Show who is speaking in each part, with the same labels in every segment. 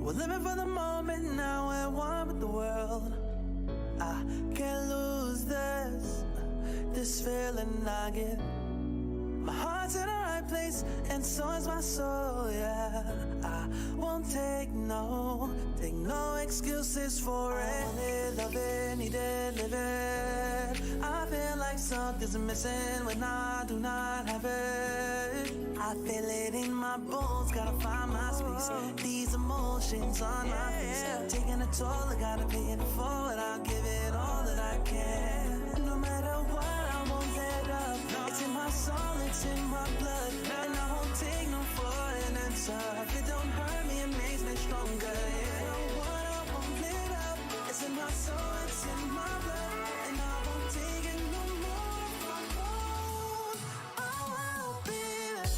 Speaker 1: We're living for the moment, now we're one with the world. I can't lose this feeling I get. My heart's in the right place, and so is my soul, yeah. I won't take no excuses for it. I want it, love it, need it, live it. I feel like something's missing when I do not have it. I feel it in my bones, gotta find my space. These emotions on my face, taking a toll, I gotta pay it forward. I'll give it all that I can. No matter what, I won't let up. It's in my soul, it's in my blood, and I won't take no for an answer. If it don't hurt me, it makes me stronger. Yeah. No what, I won't let up. It's in my soul, it's in my blood, and I won't take it no more. I won't. Oh, baby.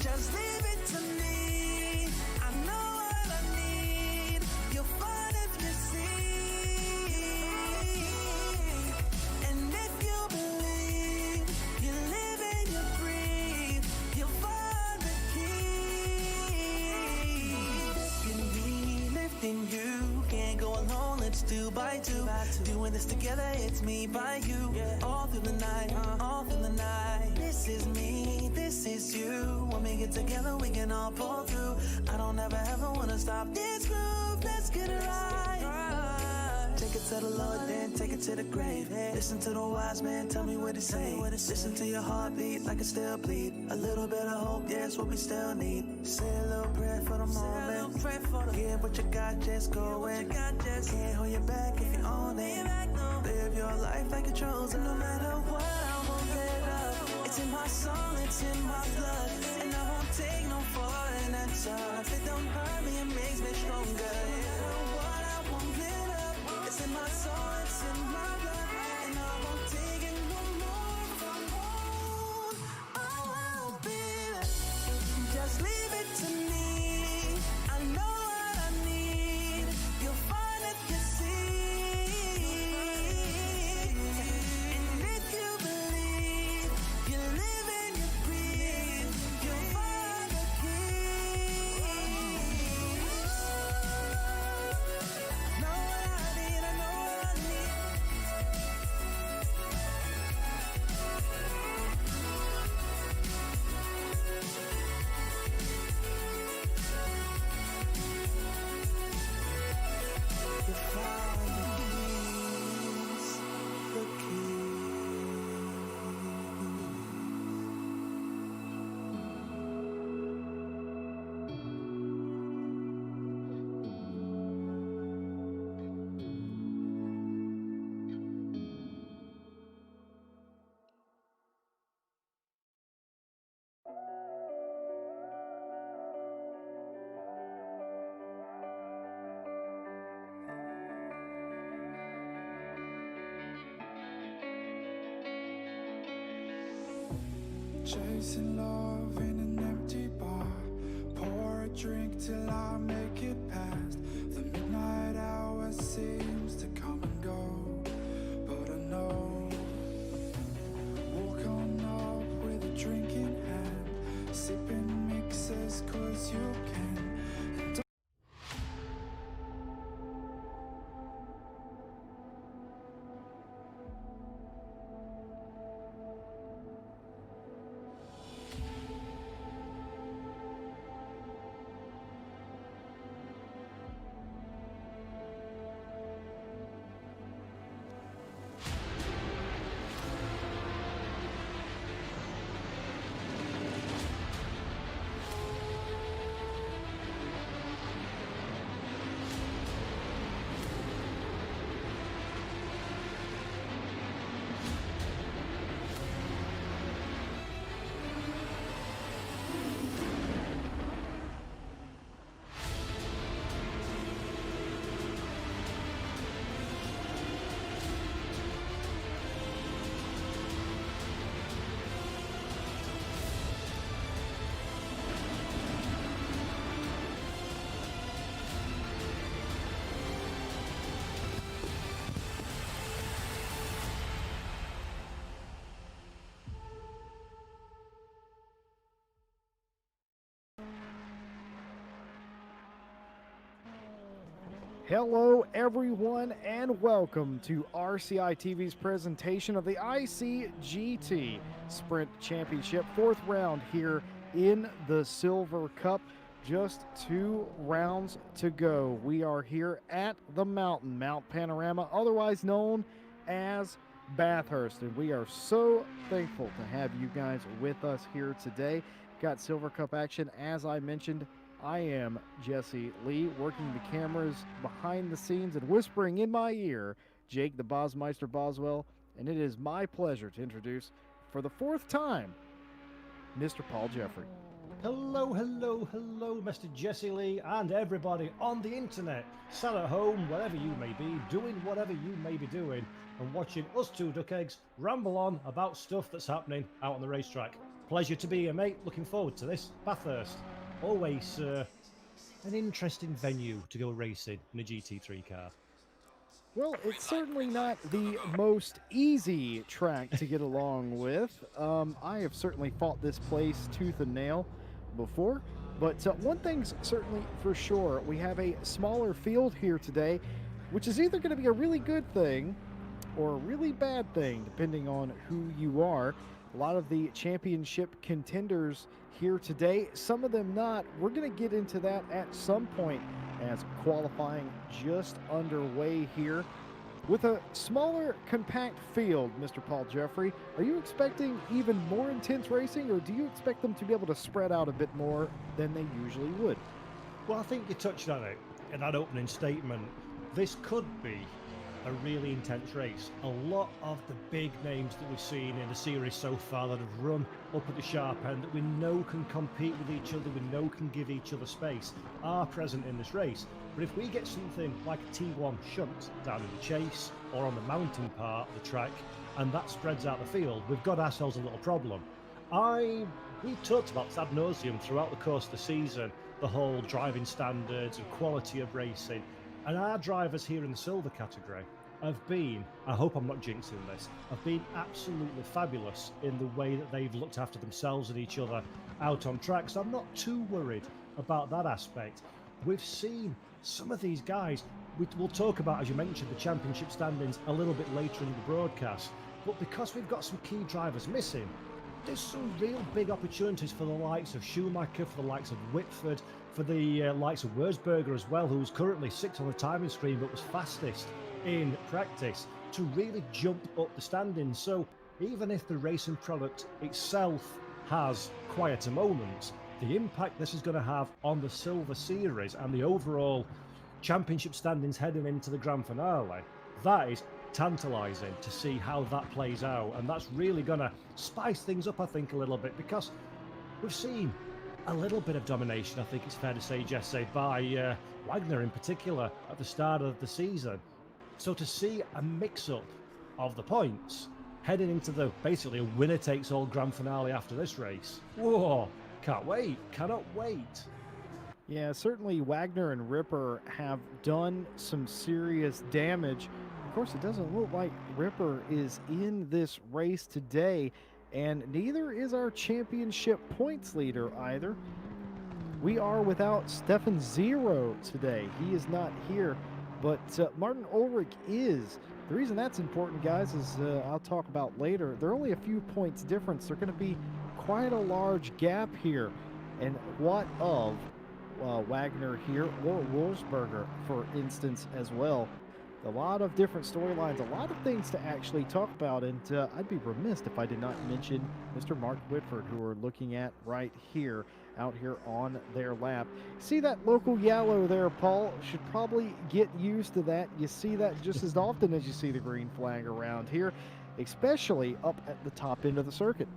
Speaker 1: Just leave it to me. I know what I need. You'll find if you see. And if you believe, you live and you breathe, you'll find the key. Lifting me, lifting you. Can't go alone, let's do by two. Doing this together, it's me by you. All through the night, all through the night. This is me, this is you. When we get together, we can all pull through. I don't ever wanna stop this groove. Let's get it right. Take it to the Lord, then take it to the grave. Listen to the wise man, tell me what he say. Listen to your heartbeat like it still bleed. A little bit of hope, yeah, it's what we still need. Say a little prayer for the moment. Give what you got, just go in. Can't hold you back if you own it. Live your life like a chosen. No matter what, I won't let up. It's in my soul, it's in my blood, and I won't take no for an answer. If it don't hurt me, it makes me stronger. No matter what, I won't let up. It's in my soul, it's in my blood, and I won't take it no more. I won't. Oh, baby, just leave it to me. I know what I need. You'll find if you see. And if you believe, you live and you breathe, you'll find the key. Know what I need, I know what I need. You find the keys.
Speaker 2: Chasing love in an empty bar. Pour a drink till I make it past. The midnight hour seems to come and go, but I know. Walk on up with a drink in hand, sipping mixers 'cause you can. And
Speaker 3: Hello, everyone, and welcome to RCI TV's presentation of the ICGT Sprint Championship, fourth round here in the Silver Cup. Just 2 rounds to go. We are here at the mountain, Mount Panorama, otherwise known as Bathurst, and we are so thankful to have you guys with us here today. Got Silver Cup action, as I mentioned. I am Jesse Lee, working the cameras behind the scenes and whispering in my ear, Jake the Bosmeister Boswell, and it is my pleasure to introduce, for the 4th time, Mr. Paul Jeffrey.
Speaker 4: Hello, hello, hello, Mr. Jesse Lee, and everybody on the internet, sat at home, wherever you may be, doing whatever you may be doing, and watching us two duckeggs ramble on about stuff that's happening out on the racetrack. Pleasure to be here, mate. Looking forward to this. Bathurst. Always an interesting venue to go racing in a GT3 car.
Speaker 3: Well, it's certainly not the most easy track to get along with. I have certainly fought this place tooth and nail before, but one thing's certainly for sure, we have a smaller field here today, which is either going to be a really good thing or a really bad thing, depending on who you are. A lot of the championship contenders here today, some of them not. We're going to get into that at some point as qualifying just underway here. With a smaller, compact field, Mr. Paul Jeffrey, are you expecting even more intense racing, or do you expect them to be able to spread out a bit more than they usually would?
Speaker 4: Well, I think you touched on it in that opening statement. This could be a really intense race. A lot of the big names that we've seen in the series so far that have run up at the sharp end, that we know can compete with each other, we know can give each other space, are present in this race. But if we get something like a T1 shunt down in the chase or on the mountain part of the track, and that spreads out the field, we've got ourselves a little problem. We've talked about ad nauseum throughout the course of the season, the whole driving standards and quality of racing. And our drivers here in the silver category have been, I hope I'm not jinxing this, have been absolutely fabulous in the way that they've looked after themselves and each other out on track. So I'm not too worried about that aspect. We've seen some of these guys, we'll talk about, as you mentioned, the championship standings a little bit later in the broadcast. But because we've got some key drivers missing, there's some real big opportunities for the likes of Schumacher, for the likes of Whitford, for the likes of Wurzburger as well, who's currently 6th on the timing screen but was fastest in practice, to really jump up the standings. So even if the racing product itself has quieter moments, the impact this is going to have on the Silver Series and the overall championship standings heading into the grand finale, that is tantalising to see how that plays out. And that's really going to spice things up, I think, a little bit, because we've seen a little bit of domination, I think it's fair to say, Jesse, by Wagner in particular at the start of the season. So to see a mix-up of the points heading into the basically a winner-takes-all grand finale after this race, whoa, can't wait, cannot wait.
Speaker 3: Yeah, certainly Wagner and Ripper have done some serious damage. Of course, it doesn't look like Ripper is in this race today, and neither is our championship points leader either. We are without Stefan Zero today. He is not here, but Martin Ulrich is. The reason that's important, guys, is I'll talk about later. They're only a few points difference. They're going to be quite a large gap here. And what of Wagner here, or Wolfsberger, for instance, as well. A lot of different storylines, a lot of things to actually talk about, and I'd be remiss if I did not mention Mr. Mark Whitford, who we're looking at right here, out here on their lap. See that local yellow there, Paul? Should probably get used to that. You see that just as often as you see the green flag around here, especially up at the top end of the circuit.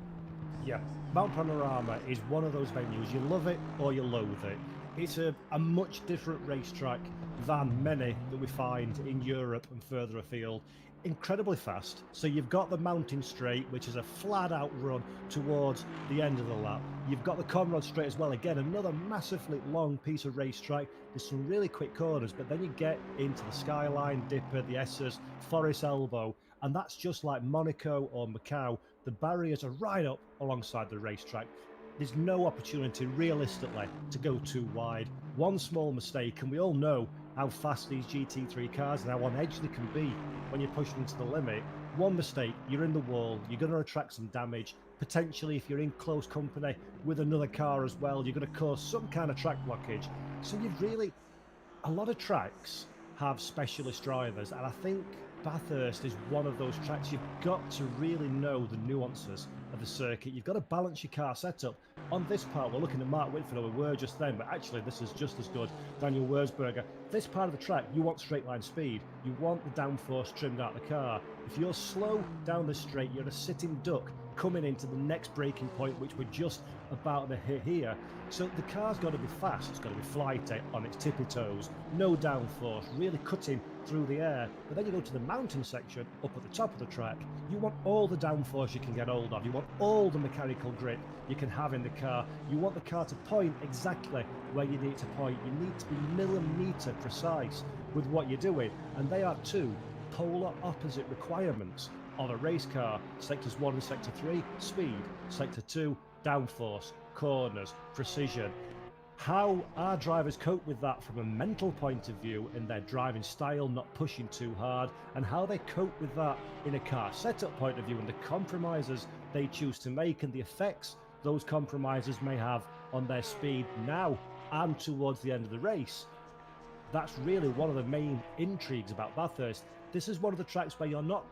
Speaker 4: Yeah, Mount Panorama is one of those venues, you love it or you loathe it. It's a much different racetrack than many that we find in Europe and further afield. Incredibly fast. So you've got the mountain straight, which is a flat out run towards the end of the lap. You've got the Conrad straight as well. Again, another massively long piece of racetrack. There's some really quick corners, but then you get into the Skyline, Dipper, the Essers, Forest Elbow, and that's just like Monaco or Macau. The barriers are right up alongside the racetrack. There's no opportunity realistically to go too wide. One small mistake, and we all know how fast these GT3 cars and how on edge they can be when you're pushing into the limit. One mistake, you're in the wall, you're going to attract some damage. Potentially, if you're in close company with another car as well, you're going to cause some kind of track blockage. So you've really, a lot of tracks have specialist drivers, and I think Bathurst is one of those tracks. You've got to really know the nuances of the circuit. You've got to balance your car setup. On this part, we're looking at Mark Whitford, who we were just then, but actually this is just as good. Daniel Wurzberger. This part of the track, you want straight line speed. You want the downforce trimmed out of the car. If you're slow down the straight, you're a sitting duck coming into the next braking point, which we're just about to hit here. So the car's got to be fast, it's got to be flighty on its tippy toes, no downforce, really cutting through the air. But then you go to the mountain section up at the top of the track, you want all the downforce you can get hold of, you want all the mechanical grip you can have in the car, you want the car to point exactly where you need to point, you need to be millimetre precise with what you're doing, and they are two polar opposite requirements of a race car. Sectors 1 and Sector 3, speed. Sector 2, downforce, corners, precision. How our drivers cope with that from a mental point of view in their driving style, not pushing too hard, and how they cope with that in a car setup point of view and the compromises they choose to make and the effects those compromises may have on their speed now and towards the end of the race. That's really one of the main intrigues about Bathurst. This is one of the tracks where you're not,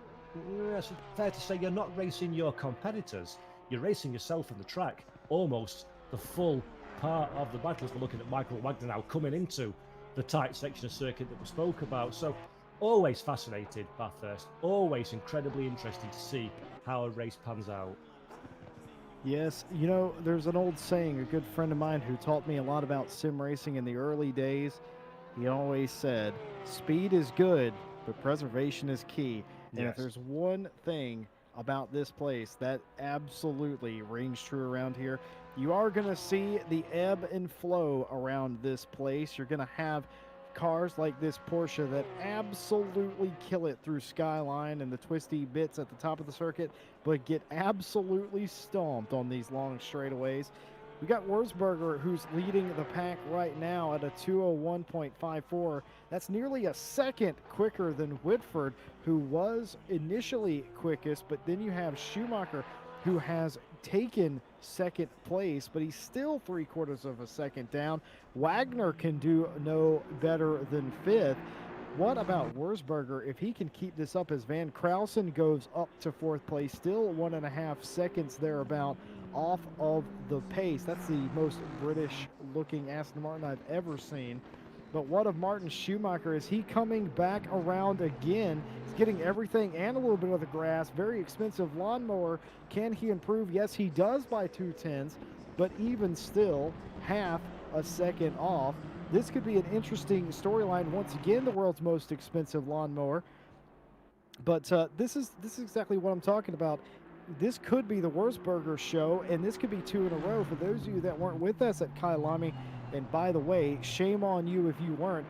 Speaker 4: it's fair to say, you're not racing your competitors, you're racing yourself on the track, almost the full part of the battle, as we're looking at Michael Wagner now coming into the tight section of circuit that we spoke about. So always fascinated, Bathurst, always incredibly interesting to see how a race pans out.
Speaker 3: Yes, you know, there's an old saying, a good friend of mine who taught me a lot about sim racing in the early days. He always said, speed is good, but preservation is key. And if there's one thing about this place that absolutely rings true around here, you are going to see the ebb and flow around this place. You're going to have cars like this Porsche that absolutely kill it through Skyline and the twisty bits at the top of the circuit, but get absolutely stomped on these long straightaways. We got Wurzberger, who's leading the pack right now at a 201.54. That's nearly a second quicker than Whitford, who was initially quickest, but then you have Schumacher, who has taken second place, but he's still 3/4 of a second down. Wagner can do no better than fifth. What about Wurzberger? If he can keep this up as Van Krausen goes up to fourth place, still 1.5 seconds thereabout off of the pace. That's the most British looking Aston Martin I've ever seen. But what of Martin Schumacher? Is he coming back around again? He's getting everything and a little bit of the grass. Very expensive lawnmower. Can he improve? Yes, he does by 2/10, but even still, half a second off. This could be an interesting storyline. Once again, the world's most expensive lawnmower. But this is exactly what I'm talking about. This could be the Wurzberger show, and this could be 2 in a row. For those of you that weren't with us at Kyalami, and by the way, shame on you if you weren't,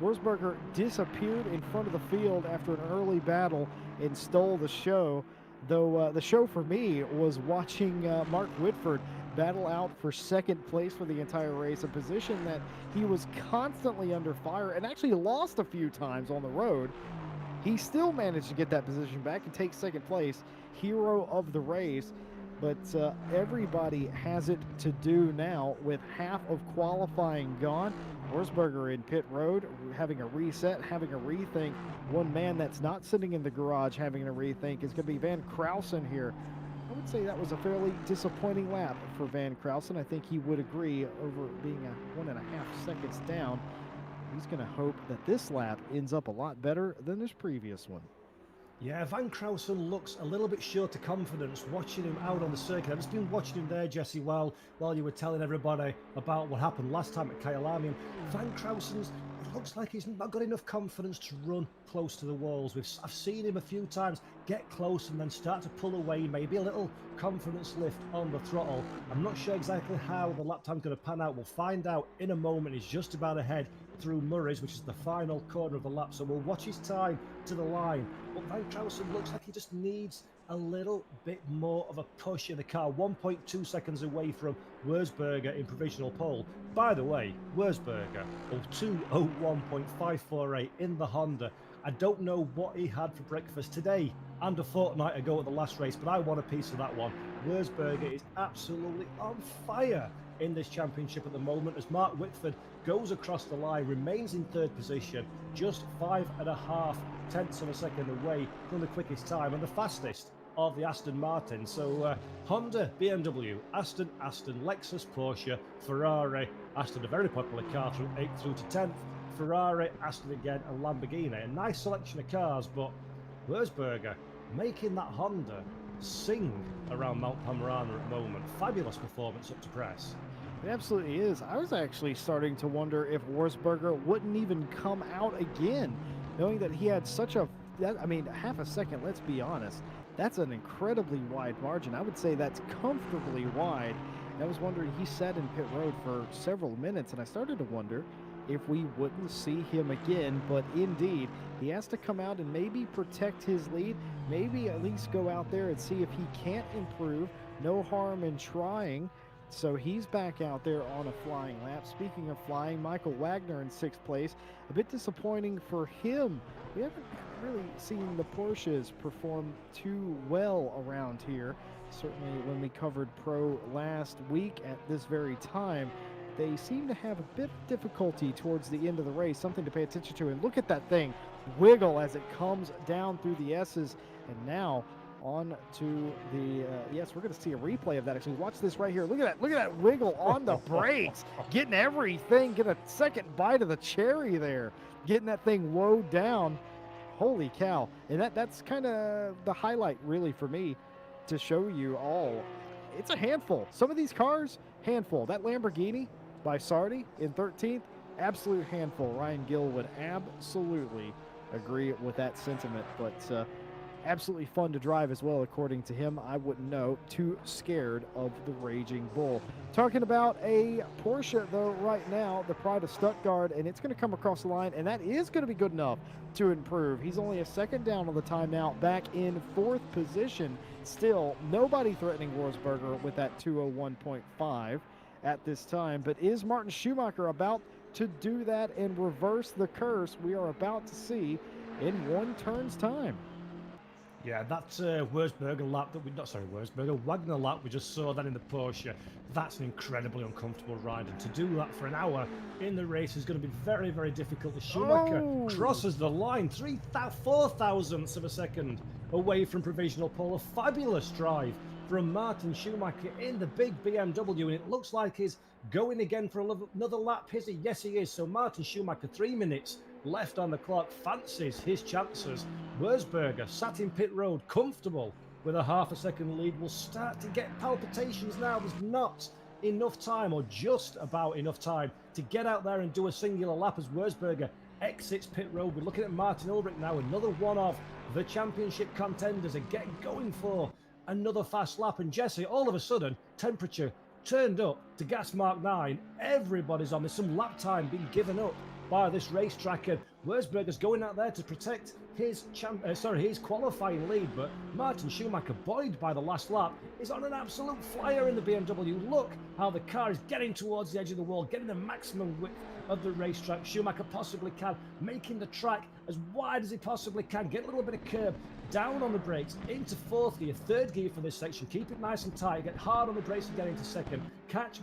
Speaker 3: Wurzberger disappeared in front of the field after an early battle and stole the show. Though the show for me was watching Mark Whitford battle out for second place for the entire race, a position that he was constantly under fire and actually lost a few times on the road. He still managed to get that position back and take second place, hero of the race. But everybody has it to do now with half of qualifying gone. Wurzberger in pit road, having a reset, having a rethink. One man that's not sitting in the garage having a rethink is going to be Van Krausen here. I would say that was a fairly disappointing lap for Van Krausen. I think he would agree, over being a 1.5 seconds down. He's going to hope that this lap ends up a lot better than this previous one.
Speaker 4: Yeah, Van Krausen looks a little bit short of confidence watching him out on the circuit. I've just been watching him there, Jesse, while you were telling everybody about what happened last time at Kyalami. Van Krausen's, it looks like he's not got enough confidence to run close to the walls. I've seen him a few times get close and then start to pull away, maybe a little confidence lift on the throttle. I'm not sure exactly how the lap time's going to pan out. We'll find out in a moment. He's just about ahead through Murray's, which is the final corner of the lap, so we'll watch his time to the line. But Van Krausen looks like he just needs a little bit more of a push in the car, 1.2 seconds away from Wurzberger in provisional pole. By the way, Wurzberger, 201.548 in the Honda. I don't know what he had for breakfast today and a fortnight ago at the last race, but I want a piece of that one. Wurzberger is absolutely on fire in this championship at the moment as Mark Whitford goes across the line, remains in third position, just 5.5 tenths of a second away from the quickest time and the fastest of the Aston Martin. So Honda, BMW, Aston, Lexus, Porsche, Ferrari, Aston, a very popular car from 8th through to 10th, Ferrari, Aston again, and Lamborghini. A nice selection of cars, but Wurzberger making that Honda sing around Mount Panorama at the moment. Fabulous performance up to press.
Speaker 3: It absolutely is. I was actually starting to wonder if Wurzberger wouldn't even come out again, knowing that he had such a, I mean, half a second, let's be honest. That's an incredibly wide margin. I would say that's comfortably wide. And I was wondering, he sat in pit road for several minutes, and I started to wonder if we wouldn't see him again. But indeed, he has to come out and maybe protect his lead, maybe at least go out there and see if he can't improve. No harm in trying. So he's back out there on a flying lap. Speaking of flying, Michael Wagner in 6th place. A bit disappointing for him. We haven't really seen the Porsches perform too well around here. Certainly when we covered Pro last week at this very time, they seem to have a bit of difficulty towards the end of the race, something to pay attention to. And look at that thing wiggle as it comes down through the S's. And now on to the, yes, we're going to see a replay of that. Actually, watch this right here. Look at that wiggle on the brakes, getting everything, get a second bite of the cherry there, getting that thing woed down. Holy cow. And that's kind of the highlight really for me to show you all. It's a handful. Some of these cars, handful. That Lamborghini by Sardi in 13th, absolute handful. Ryan Gill would absolutely agree with that sentiment, but absolutely fun to drive as well, according to him. I wouldn't know. Too scared of the Raging Bull. Talking about a Porsche, though, right now, the Pride of Stuttgart, and it's going to come across the line, and that is going to be good enough to improve. He's only a second down on the timeout, back in 4th position. Still, nobody threatening Wurzberger with that 201.5 at this time. But is Martin Schumacher about to do that and reverse the curse we are about to see in one turn's time?
Speaker 4: Yeah, that's Wurzberger lap that we, not sorry, Wurzberger, Wagner lap we just saw that in the Porsche. That's an incredibly uncomfortable ride, and to do that for an hour in the race is going to be very, very difficult. As Schumacher crosses the line, 4 thousandths of a second away from provisional pole. A fabulous drive from Martin Schumacher in the big BMW, and it looks like he's going again for another lap. Is he? Yes, he is. So Martin Schumacher, 3 minutes left on the clock, fancies his chances. Wurzberger sat in pit road, comfortable with a half a second lead, will start to get palpitations now. There's not enough time, or just about enough time, to get out there and do a singular lap as Wurzberger exits pit road. We're looking at Martin Ulrich now, another one of the championship contenders, again going for another fast lap. And Jesse, all of a sudden, temperature turned up to gas mark 9. Everybody's on. There's some lap time being given up by this racetrack, and Wurzberger's going out there to protect his his qualifying lead, but Martin Schumacher, buoyed by the last lap, is on an absolute flyer in the BMW. Look how the car is getting towards the edge of the wall, getting the maximum width of the racetrack Schumacher possibly can, making the track as wide as he possibly can, get a little bit of curb, down on the brakes, into 4th gear, 3rd gear for this section, keep it nice and tight, get hard on the brakes and get into 2nd, catch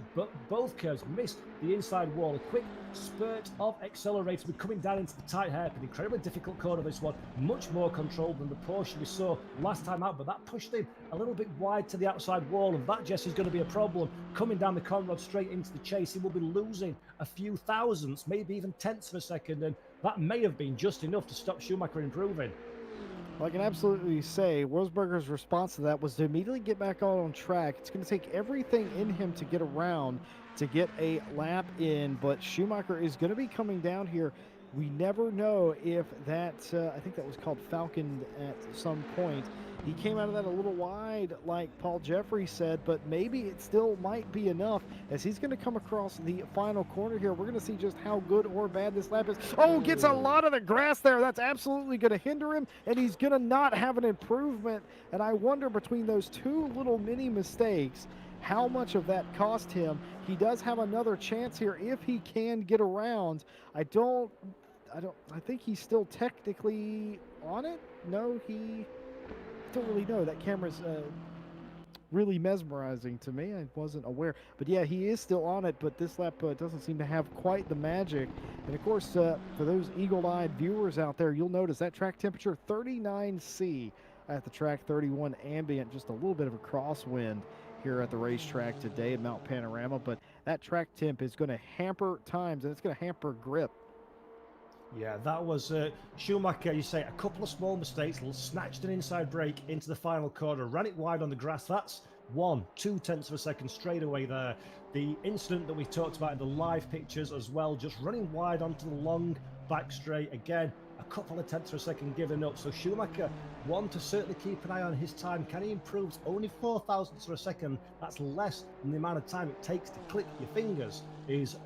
Speaker 4: both curves, missed the inside wall, a quick spurt of accelerator, we're coming down into the tight hairpin, incredibly difficult corner this one, much more controlled than the Porsche we saw last time out, but that pushed him a little bit wide to the outside wall, and that, Jesse, is going to be a problem coming down the Conrad straight into the chase. He will be losing a few thousandths, maybe even tenths of a second, and that may have been just enough to stop Schumacher improving.
Speaker 3: Well, I can absolutely say Wurzberger's response to that was to immediately get back out on track. It's going to take everything in him to get around, to get a lap in, but Schumacher is going to be coming down here. We never know if that, I think that was called Falcon at some point, He came out of that a little wide, like Paul Jeffrey said, but maybe it still might be enough as he's going to come across the final corner here. We're going to see just how good or bad this lap is. Oh, gets a lot of the grass there. That's absolutely going to hinder him, and he's going to not have an improvement. And I wonder, between those two little mini mistakes, how much of that cost him. He does have another chance here if he can get around. I think he's still technically on it. No, he don't really know. That camera's really mesmerizing to me. I wasn't aware. But yeah, he is still on it, but this lap doesn't seem to have quite the magic. And of course, for those eagle-eyed viewers out there, you'll notice that track temperature 39°C at the track, 31 ambient, just a little bit of a crosswind here at the racetrack today at Mount Panorama. But that track temp is going to hamper times, and it's going to hamper grip.
Speaker 4: Yeah, that was Schumacher, you say, a couple of small mistakes, snatched an inside brake into the final corner, ran it wide on the grass. That's 1/2 of a second straight away there. The incident that we talked about in the live pictures as well, just running wide onto the long back straight. Again, a couple of tenths of a second given up. So Schumacher, one to certainly keep an eye on his time. Can he improve? It's only 0.004 of a second. That's less than the amount of time it takes to click your fingers. Is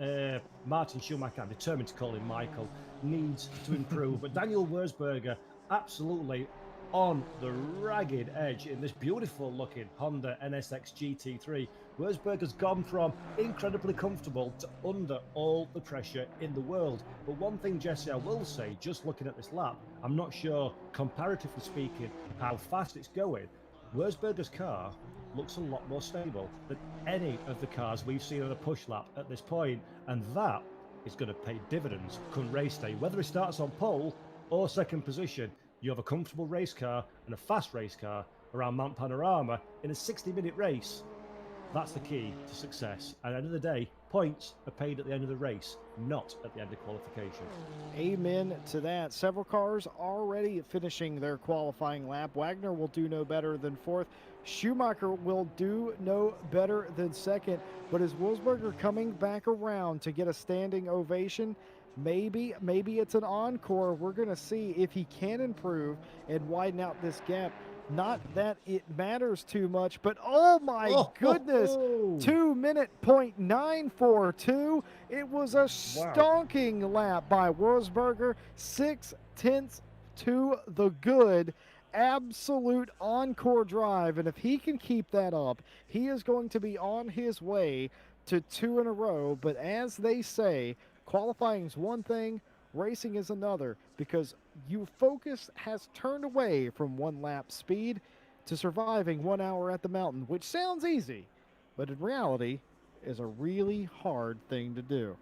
Speaker 4: Martin Schumacher, I'm determined to call him Michael, needs to improve. But Daniel Wurzberger, absolutely on the ragged edge in this beautiful looking Honda NSX GT3. Wurzberger's gone from incredibly comfortable to under all the pressure in the world. But one thing, Jesse, I will say, just looking at this lap, I'm not sure, comparatively speaking, how fast it's going. Wurzberger's car looks a lot more stable than any of the cars we've seen on a push lap at this point, and that is going to pay dividends come race day. Whether he starts on pole or second position, you have a comfortable race car and a fast race car around Mount Panorama in a 60-minute race. That's the key to success. And at the end of the day, points are paid at the end of the race, not at the end of qualification.
Speaker 3: Amen to that. Several cars already finishing their qualifying lap. Wagner will do no better than fourth. Schumacher will do no better than second. But is Wurzberger coming back around to get a standing ovation? Maybe it's an encore. We're going to see if he can improve and widen out this gap. Not that it matters too much, but oh my goodness, 2-minute .942. It was a stonking lap by Wurzberger, 0.6 to the good. Absolute encore drive, and if he can keep that up, he is going to be on his way to 2 in a row. But as they say, qualifying is one thing, racing is another, because your focus has turned away from one lap speed to surviving 1 hour at the mountain, which sounds easy, but in reality is a really hard thing to do.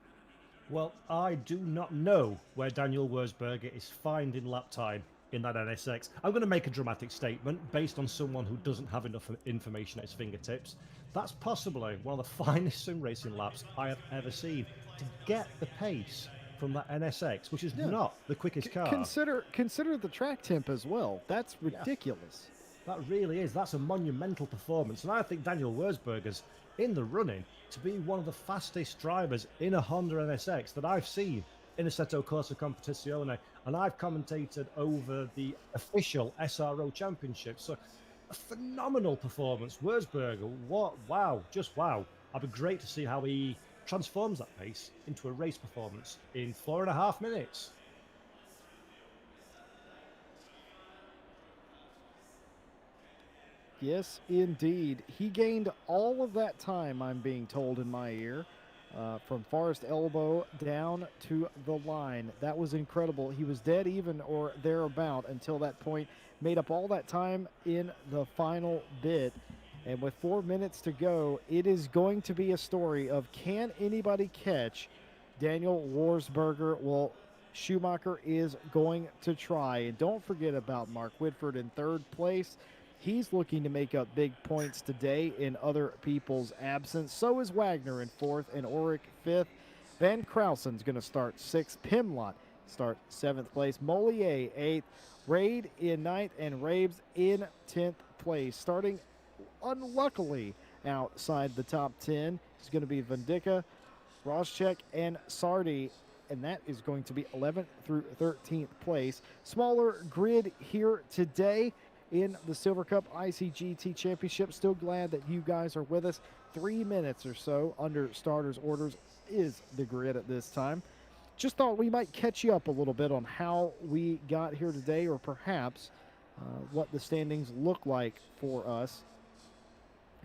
Speaker 4: Well, I do not know where Daniel Wurzberger is finding lap time in that NSX. I'm going to make a dramatic statement based on someone who doesn't have enough information at his fingertips. That's possibly one of the finest sim racing laps I have ever seen. To get the pace from that NSX, which is not the quickest car.
Speaker 3: Consider the track temp as well. That's ridiculous.
Speaker 4: That really is. That's a monumental performance. And I think Daniel Wurzberger's in the running to be one of the fastest drivers in a Honda NSX that I've seen in Assetto Corsa Competizione. And I've commentated over the official SRO Championship. So a phenomenal performance. Wurzberger, just wow. It'd be great to see how he transforms that pace into a race performance in 4.5 minutes.
Speaker 3: Yes, indeed. He gained all of that time, I'm being told in my ear, from Forest Elbow down to the line. That was incredible. He was dead even or thereabout until that point. Made up all that time in the final bit. And with 4 minutes to go, it is going to be a story of, can anybody catch Daniel Wurzberger? Well, Schumacher is going to try. And don't forget about Mark Whitford in third place. He's looking to make up big points today in other people's absence. So is Wagner in fourth and Ulrich fifth. Van Krausen's going to start sixth. Pimlott start seventh place. Mollier eighth. Raid in ninth and Rabes in 10th place. Starting unluckily outside the top 10 is going to be Vendica, Roschek, and Sardi, and that is going to be 11th through 13th place. Smaller grid here today. in the Silver Cup ICGT Championship. Still glad that you guys are with us. 3 minutes or so under starters' orders is the grid at this time. Just thought we might catch you up a little bit on how we got here today, or perhaps what the standings look like for us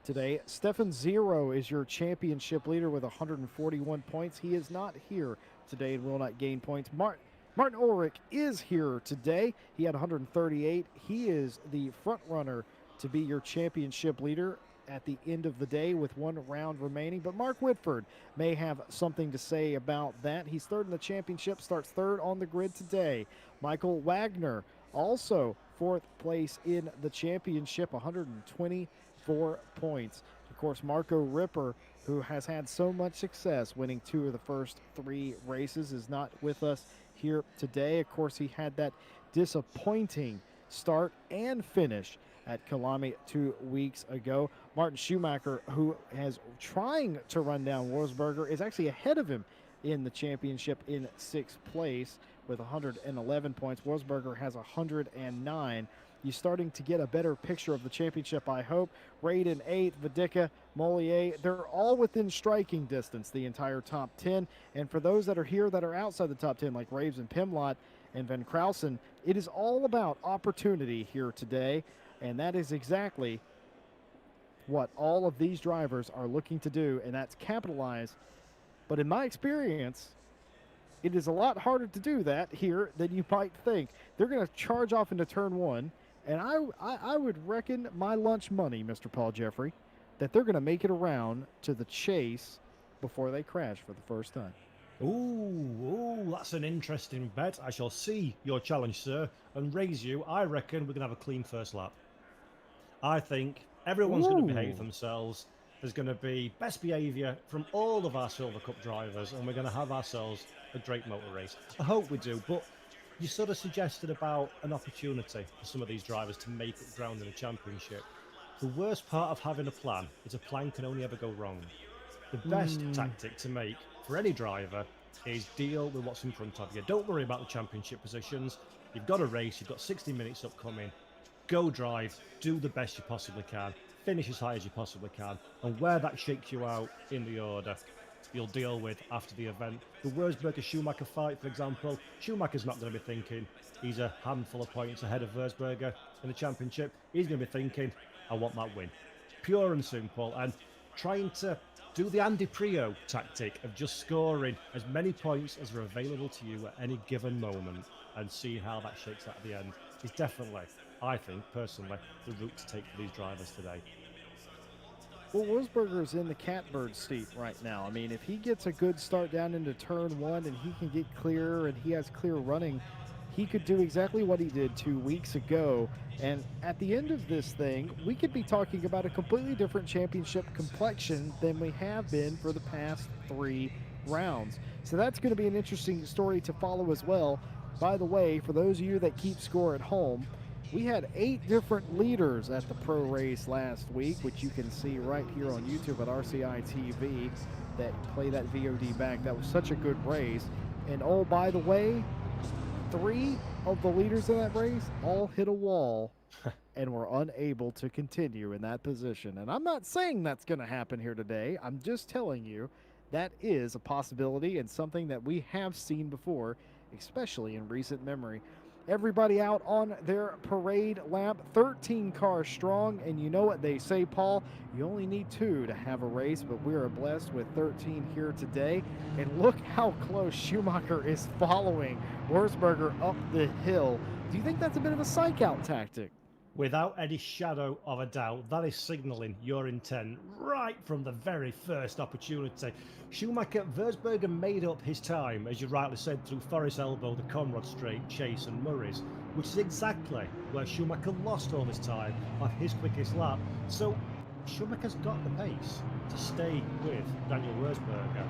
Speaker 3: today. Stefan Zero is your championship leader with 141 points. He is not here today and will not gain points. Martin Ulrich is here today. He had 138. He is the front runner to be your championship leader at the end of the day with 1 round remaining. But Mark Whitford may have something to say about that. He's third in the championship, starts third on the grid today. Michael Wagner, also 4th place in the championship, 124 points. Of course, Marco Ripper, who has had so much success winning 2 of the first 3 races, is not with us here today. Of course, he had that disappointing start and finish at Kalami 2 weeks ago. Martin Schumacher, who is trying to run down Wolfsberger, is actually ahead of him in the championship in 6th place with 111 points. Wolfsberger has 109. You're starting to get a better picture of the championship, I hope. Raid in 8th, Vidicka, Mollier, they're all within striking distance, the entire top 10. And for those that are here that are outside the top 10, like Raves and Pimlott and Van Krausen, it is all about opportunity here today. And that is exactly what all of these drivers are looking to do, and that's capitalize. But in my experience, it is a lot harder to do that here than you might think. They're going to charge off into turn 1, and I would reckon my lunch money, Mr. Paul Jeffrey, that they're going to make it around to the chase before they crash for the first time.
Speaker 4: Ooh, that's an interesting bet. I shall see your challenge, sir, and raise you. I reckon we're going to have a clean first lap. I think everyone's going to behave themselves. There's going to be best behaviour from all of our Silver Cup drivers, and we're going to have ourselves a great motor race. I hope we do, but you sort of suggested about an opportunity for some of these drivers to make up ground in a championship. The worst part of having a plan is a plan can only ever go wrong. The best tactic to make for any driver is deal with what's in front of you. Don't worry about the championship positions. You've got a race, you've got 60 minutes upcoming. Go drive, do the best you possibly can, finish as high as you possibly can, and where that shakes you out in the order, you'll deal with after the event. The Wurzberger-Schumacher fight, for example, Schumacher's not going to be thinking he's a handful of points ahead of Wurzberger in the championship. He's going to be thinking, I want that win. Pure and simple, and trying to do the Andy Prio tactic of just scoring as many points as are available to you at any given moment and see how that shakes out at the end is definitely, I think, personally, the route to take for these drivers today.
Speaker 3: Well, Wolfsberger's in the catbird seat right now. I mean, if he gets a good start down into turn 1 and he can get clear and he has clear running, he could do exactly what he did 2 weeks ago. And at the end of this thing, we could be talking about a completely different championship complexion than we have been for the past 3 rounds. So that's going to be an interesting story to follow as well. By the way, for those of you that keep score at home, we had 8 different leaders at the pro race last week, which you can see right here on YouTube at RCI TV that play that VOD back. That was such a good race. And oh, by the way, 3 of the leaders in that race all hit a wall and were unable to continue in that position. And I'm not saying that's going to happen here today. I'm just telling you that is a possibility and something that we have seen before, especially in recent memory. Everybody out on their parade lap, 13 cars strong, and you know what they say, Paul, you only need 2 to have a race, but we are blessed with 13 here today. And look how close Schumacher is following Wurzberger up the hill. Do you think that's a bit of a psych-out tactic?
Speaker 4: Without any shadow of a doubt, that is signalling your intent right from the very first opportunity. Schumacher, Wurzberger made up his time, as you rightly said, through Forest Elbow, the Conrad Straight, Chase and Murray's, which is exactly where Schumacher lost all his time on his quickest lap. So Schumacher's got the pace to stay with Daniel Wurzberger.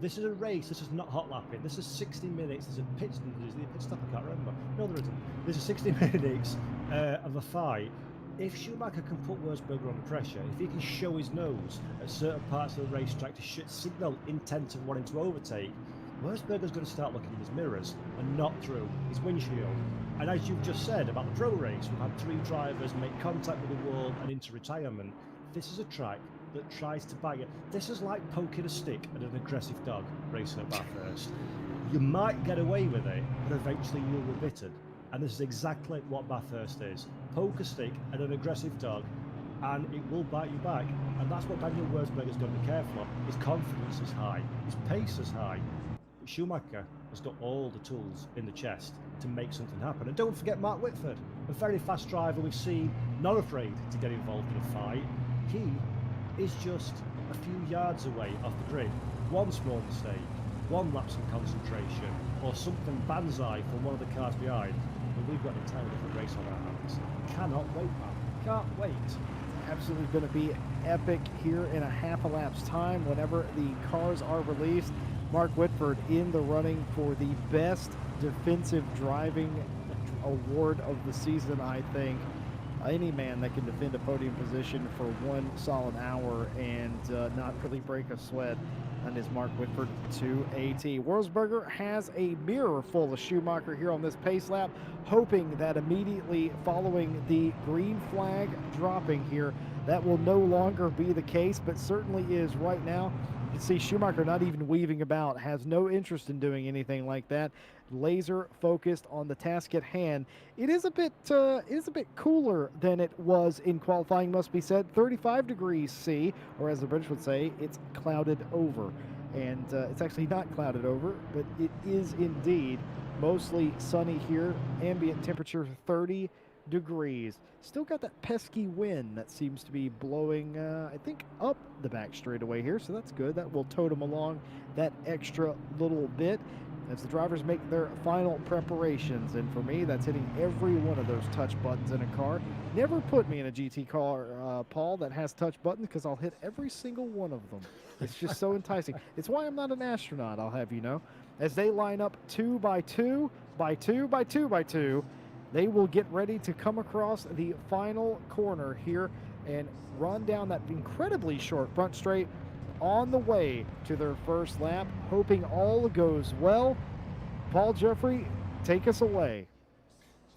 Speaker 4: This is a race, this is not hot lapping, this is 60 minutes, there's a pit stop, I can't remember. No, there isn't. There's a 60 minutes of a fight. If Schumacher can put Wurzberger under pressure, if he can show his nose at certain parts of the racetrack to signal intent of wanting to overtake, Wurzberger's going to start looking in his mirrors and not through his windshield. And as you've just said about the pro race, we've had 3 drivers make contact with the wall and into retirement. This is a track that tries to bite you. This is like poking a stick at an aggressive dog racing at Bathurst. You might get away with it, but eventually you'll be bitten. And this is exactly what Bathurst is. Poke a stick at an aggressive dog, and it will bite you back. And that's what Daniel Wurzburger's got to be careful of. His confidence is high, his pace is high. But Schumacher has got all the tools in the chest to make something happen. And don't forget Mark Whitford, a very fast driver we've seen, not afraid to get involved in a fight. He is just a few yards away off the grid. One small mistake, one lapse in concentration, or something banzai from one of the cars behind, and we've got an entirely different race on our hands. Cannot wait, man. Can't wait.
Speaker 3: Absolutely going to be epic here in a half a lap's time whenever the cars are released. Mark Whitford in the running for the best defensive driving award of the season, I think. Any man that can defend a podium position for 1 solid hour and not really break a sweat, and is Mark Whitford to AT. Wurzburger has a mirror full of Schumacher here on this pace lap, hoping that immediately following the green flag dropping here, that will no longer be the case, but certainly is right now. You can see Schumacher not even weaving about, has no interest in doing anything like that. Laser focused on the task at hand. It is a bit cooler than it was in qualifying, must be said. 35 degrees C, or as the British would say, it's clouded over. And it's actually not clouded over, but it is indeed mostly sunny here. Ambient temperature 30 degrees. Still got that pesky wind that seems to be blowing, I think, up the back straightaway here, so that's good. That will tote them along that extra little bit as the drivers make their final preparations. And for me, that's hitting every one of those touch buttons in a car. Never put me in a GT car, Paul, that has touch buttons, because I'll hit every single one of them. It's just so enticing. It's why I'm not an astronaut, I'll have you know. As they line up 2 by 2 by 2 by 2 by 2, they will get ready to come across the final corner here and run down that incredibly short front straight on the way to their first lap, hoping all goes well. Paul Jeffrey, take us away.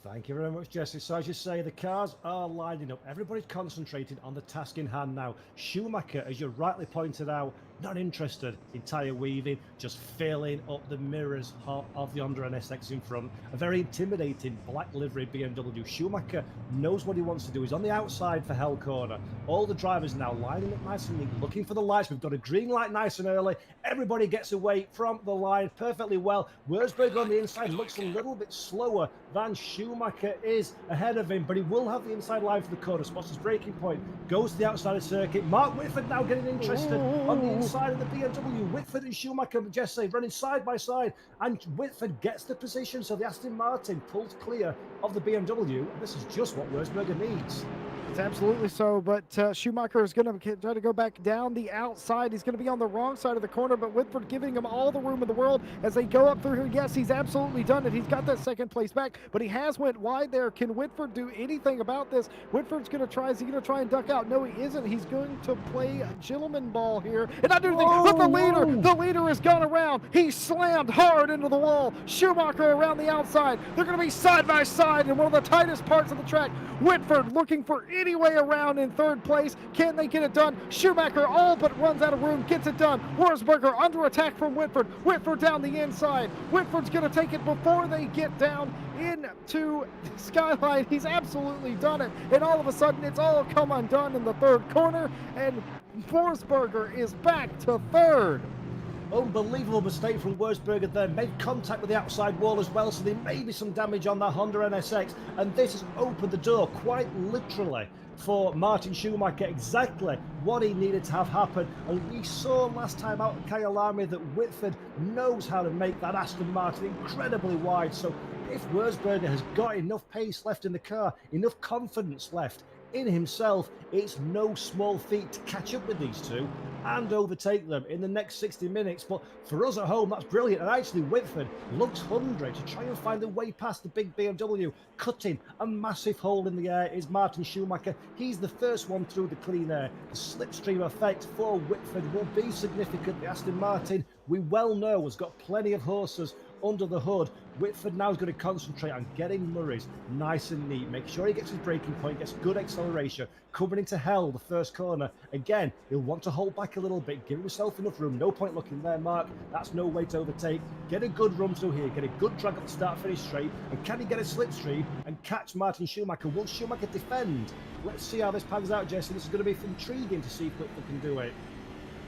Speaker 4: Thank you very much, Jesse. So as you say, the cars are lining up. Everybody's concentrated on the task in hand now. Schumacher, as you rightly pointed out, not interested in tyre weaving, just filling up the mirrors of the Honda NSX in front. A very intimidating black livery BMW. Schumacher knows what he wants to do. He's on the outside for Hell Corner. All the drivers now lining up nice and neat, looking for the lights. We've got a green light nice and early. Everybody gets away from the line perfectly well. Wurzburger on the inside looks a little bit slower than Schumacher is ahead of him, but he will have the inside line for the corner. Spots his braking point, goes to the outside of circuit. Mark Whitford now getting interested on the inside of the BMW. Whitford and Schumacher, Jesse, running side by side, and Whitford gets the position, so the Aston Martin pulls clear of the BMW, and this is just what Wurzburger needs.
Speaker 3: It's absolutely so, but Schumacher is going to try to go back down the outside. He's going to be on the wrong side of the corner, but Whitford giving him all the room in the world as they go up through here. Yes, he's absolutely done it. He's got that second place back, but he has went wide there. Can Whitford do anything about this? Whitford's going to try. Is he going to try and duck out? No, he isn't. He's going to play a gentleman ball here and not do anything. But the leader has gone around. He slammed hard into the wall. Schumacher around the outside. They're going to be side by side in one of the tightest parts of the track. Whitford looking for any way around in third place. Can they get it done? Schumacher all but runs out of room, gets it done. Wurzburger under attack from Whitford. Whitford down the inside. Whitford's going to take it before they get down into Skyline. He's absolutely done it. And all of a sudden, it's all come undone in the third corner. And Wurzburger is back to third.
Speaker 4: Unbelievable mistake from Wurzburger there. Made contact with the outside wall as well, so there may be some damage on that Honda NSX. And this has opened the door, quite literally, for Martin Schumacher, exactly what he needed to have happen. And we saw last time out at Kyalami that Whitford knows how to make that Aston Martin incredibly wide. So if Wurzburger has got enough pace left in the car, enough confidence left in himself, it's no small feat to catch up with these two and overtake them in the next 60 minutes. But for us at home, that's brilliant. And actually, Whitford looks hungry to try and find a way past the big BMW. Cutting a massive hole in the air is Martin Schumacher. He's the first one through the clean air. The slipstream effect for Whitford will be significant. The Aston Martin, we well know, has got plenty of horses under the hood, Whitford now is going to concentrate on getting Murray's nice and neat, make sure he gets his braking point, gets good acceleration, coming into hell the first corner. Again, he'll want to hold back a little bit, give himself enough room. No point looking there, Mark. That's no way to overtake. Get a good run through here, get a good drag at the start, finish straight, and can he get a slipstream and catch Martin Schumacher? Will Schumacher defend? Let's see how this pans out, Jesse. This is going to be intriguing to see if Whitford can do it.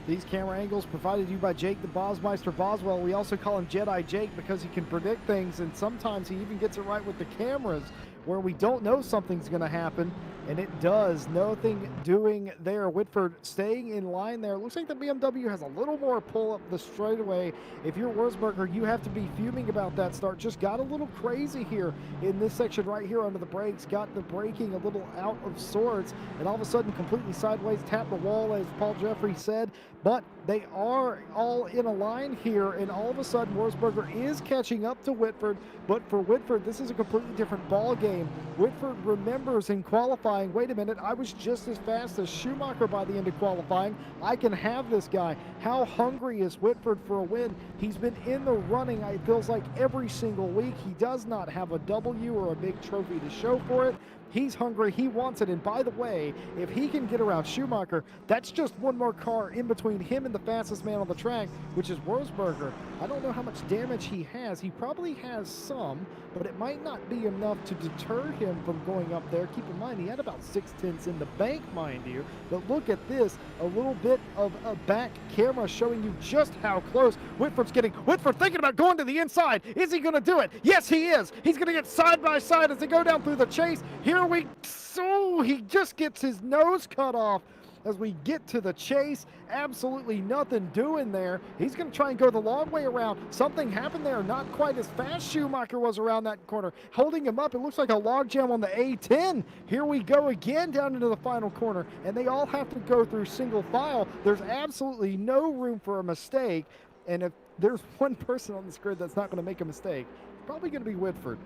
Speaker 3: These camera angles provided you by Jake the Bosmeister Boswell. We also call him Jedi Jake because he can predict things, and sometimes he even gets it right with the cameras where we don't know something's going to happen, and it does. Nothing doing there. Whitford staying in line there. Looks like the BMW has a little more pull up the straightaway. If you're Wurzburger, you have to be fuming about that start. Just got a little crazy here in this section right here under the brakes. Got the braking a little out of sorts, and all of a sudden completely sideways, tapped the wall, as Paul Jeffrey said. But they are all in a line here, and all of a sudden Wurzburger is catching up to Whitford. But for Whitford, this is a completely different ball game. Whitford remembers in qualifying, wait a minute, I was just as fast as Schumacher by the end of qualifying. I can have this guy. How hungry is Whitford for a win? He's been in the running, it feels like, every single week. He does not have a W or a big trophy to show for it. He's hungry, he wants it, and by the way, if he can get around Schumacher, that's just one more car in between him and the fastest man on the track, which is Wurzburger. I don't know how much damage he has. He probably has some, but it might not be enough to deter him from going up there. Keep in mind, he had about 6/10 in the bank, mind you, but look at this, a little bit of a back camera showing you just how close Whitford's getting. Whitford thinking about going to the inside. Is he going to do it? Yes, he is. He's going to get side by side as they go down through the chase. Here we so he just gets his nose cut off as we get to the chase. Absolutely nothing doing there. He's going to try and go the long way around. Something happened there. Not quite as fast Schumacher was around that corner, holding him up. It looks like a logjam on the A10. Here we go again down into the final corner, and they all have to go through single file. There's absolutely no room for a mistake, and if there's one person on this grid that's not going to make a mistake, it's probably going to be Whitford.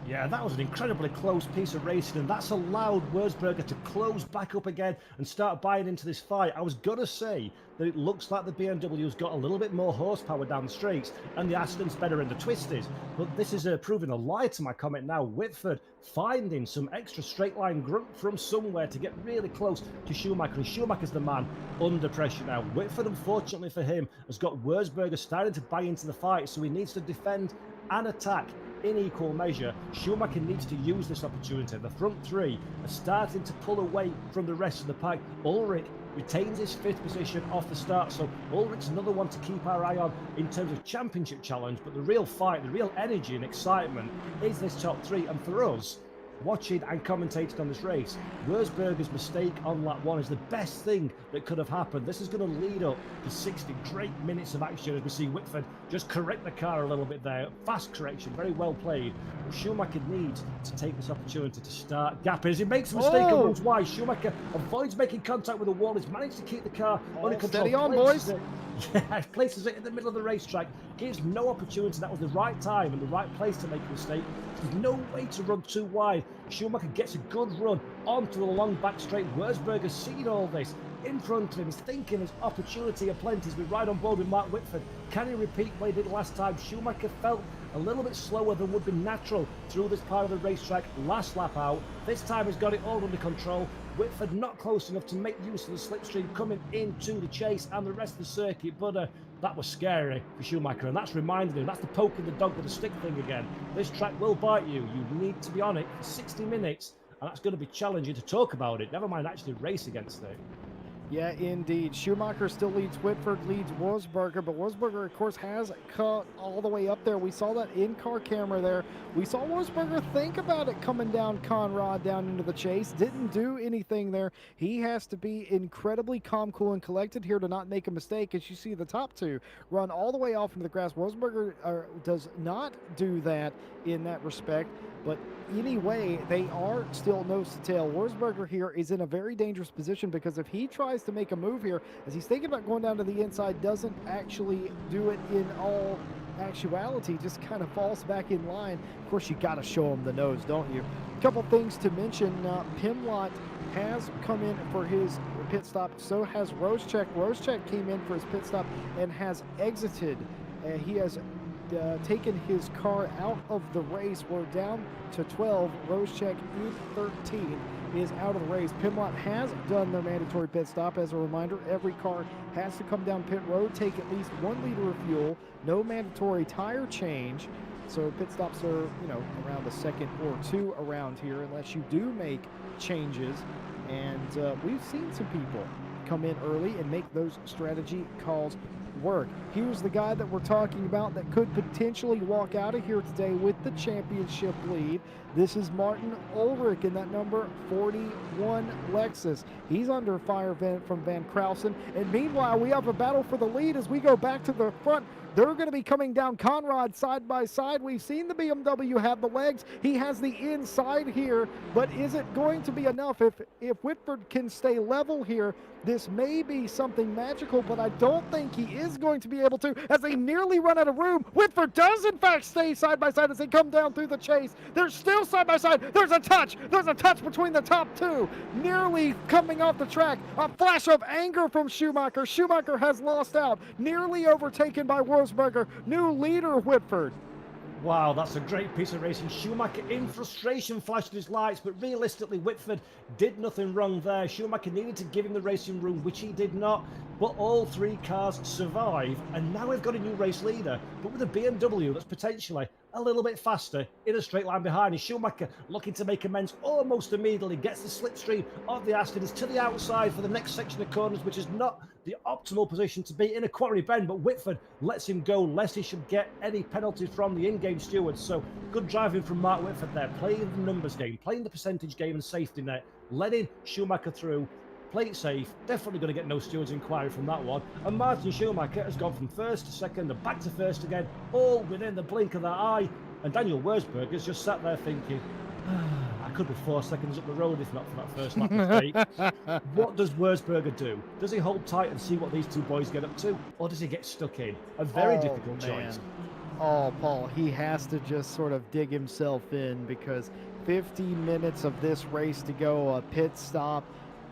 Speaker 4: Yeah, that was an incredibly close piece of racing, and that's allowed Wurzburger to close back up again and start buying into this fight. I was going to say that it looks like the BMW's got a little bit more horsepower down the straights, and the Aston's better in the twisties, but this is proving a lie to my comment now. Whitford finding some extra straight line grunt from somewhere to get really close to Schumacher, and Schumacher's the man under pressure now. Whitford, unfortunately for him, has got Wurzburger starting to buy into the fight, so he needs to defend and attack in equal measure. Schumacher needs to use this opportunity. The front three are starting to pull away from the rest of the pack. Ulrich retains his 5th position off the start, so Ulrich's another one to keep our eye on in terms of championship challenge, but the real fight, the real energy and excitement is this top 3, and for us, watching and commentating on this race, Wurzburger's mistake on lap 1 is the best thing that could have happened. This is going to lead up to 60 great minutes of action as we see Whitford just correct the car a little bit there. Fast correction, very well played. Schumacher needs to take this opportunity to start gapping. As he makes a mistake and runs wide, Schumacher avoids making contact with the wall. He's managed to keep the car under control.
Speaker 3: Steady on, boys.
Speaker 4: Yeah, places it in the middle of the racetrack, gives no opportunity. That was the right time and the right place to make a mistake. There's no way to run too wide. Schumacher gets a good run onto the long back straight. Wurzburger's seen all this in front of him. He's thinking there's opportunity aplenty. He's been right on board with Mark Whitford. Can he repeat what he did last time? Schumacher felt a little bit slower than would be natural through this part of the racetrack last lap out. This time he's got it all under control. Whitford not close enough to make use of the slipstream coming into the chase and the rest of the circuit, but that was scary for Schumacher, and that's reminded him, that's the poking the dog with a stick thing again. This track will bite you. You need to be on it for 60 minutes, and that's going to be challenging to talk about it, never mind actually race against it.
Speaker 3: Yeah, indeed. Schumacher still leads Whitford, leads Wurzburger, but Wurzburger, of course, has cut all the way up there. We saw that in-car camera there. We saw Wurzburger think about it coming down Conrad down into the chase. Didn't do anything there. He has to be incredibly calm, cool, and collected here to not make a mistake. As you see, the top two run all the way off into the grass. Wurzburger does not do that in that respect. But anyway, they are still nose to tail. Wurzburger here is in a very dangerous position because if he tries to make a move here, as he's thinking about going down to the inside, doesn't actually do it in all actuality, just kind of falls back in line. Of course, you got to show him the nose, don't you? A couple things to mention. Pimlott has come in for his pit stop. So has Rosechek. Rosechek came in for his pit stop and has exited. He has taken his car out of the race. We're down to 12. Roscheck in 13 is out of the race. Pimlott has done their mandatory pit stop. As a reminder, every car has to come down pit road, take at least 1 liter of fuel, no mandatory tire change. So pit stops are, around a second or two around here unless you do make changes. And we've seen some people come in early and make those strategy calls work. Here's the guy that we're talking about that could potentially walk out of here today with the championship lead. This is Martin Ulrich in that number 41 Lexus. He's under fire from Van Krausen. And meanwhile, we have a battle for the lead as we go back to the front. They're going to be coming down Conrad side by side. We've seen the BMW have the legs. He has the inside here, but is it going to be enough? If Whitford can stay level here, this may be something magical, but I don't think he is going to be able to as they nearly run out of room. Whitford does, in fact, stay side by side as they come down through the chase. They're still side by side. There's a touch. There's a touch between the top two. Nearly coming off the track. A flash of anger from Schumacher. Schumacher has lost out. Nearly overtaken by Wolfsberger. New leader, Whitford.
Speaker 4: Wow, that's a great piece of racing. Schumacher in frustration flashed his lights, but realistically Whitford did nothing wrong there. Schumacher needed to give him the racing room, which he did not, but all three cars survive, and now we've got a new race leader, but with a BMW that's potentially a little bit faster in a straight line behind. And Schumacher looking to make amends almost immediately, gets the slipstream of the Aston, is to the outside for the next section of corners, which is not the optimal position to be in a quarry bend, but Whitford lets him go, lest he should get any penalties from the in-game stewards. So good driving from Mark Whitford there, playing the numbers game, playing the percentage game and safety net, letting Schumacher through, play it safe, definitely going to get no stewards inquiry from that one. And Martin Schumacher has gone from first to second and back to first again, all within the blink of that eye. And Daniel Wurzburger's just sat there thinking, I could be 4 seconds up the road if not for that first lap mistake. What does Wurzburger do? Does he hold tight and see what these two boys get up to? Or does he get stuck in? A very difficult choice.
Speaker 3: Oh, Paul, he has to just sort of dig himself in because 50 minutes of this race to go, a pit stop,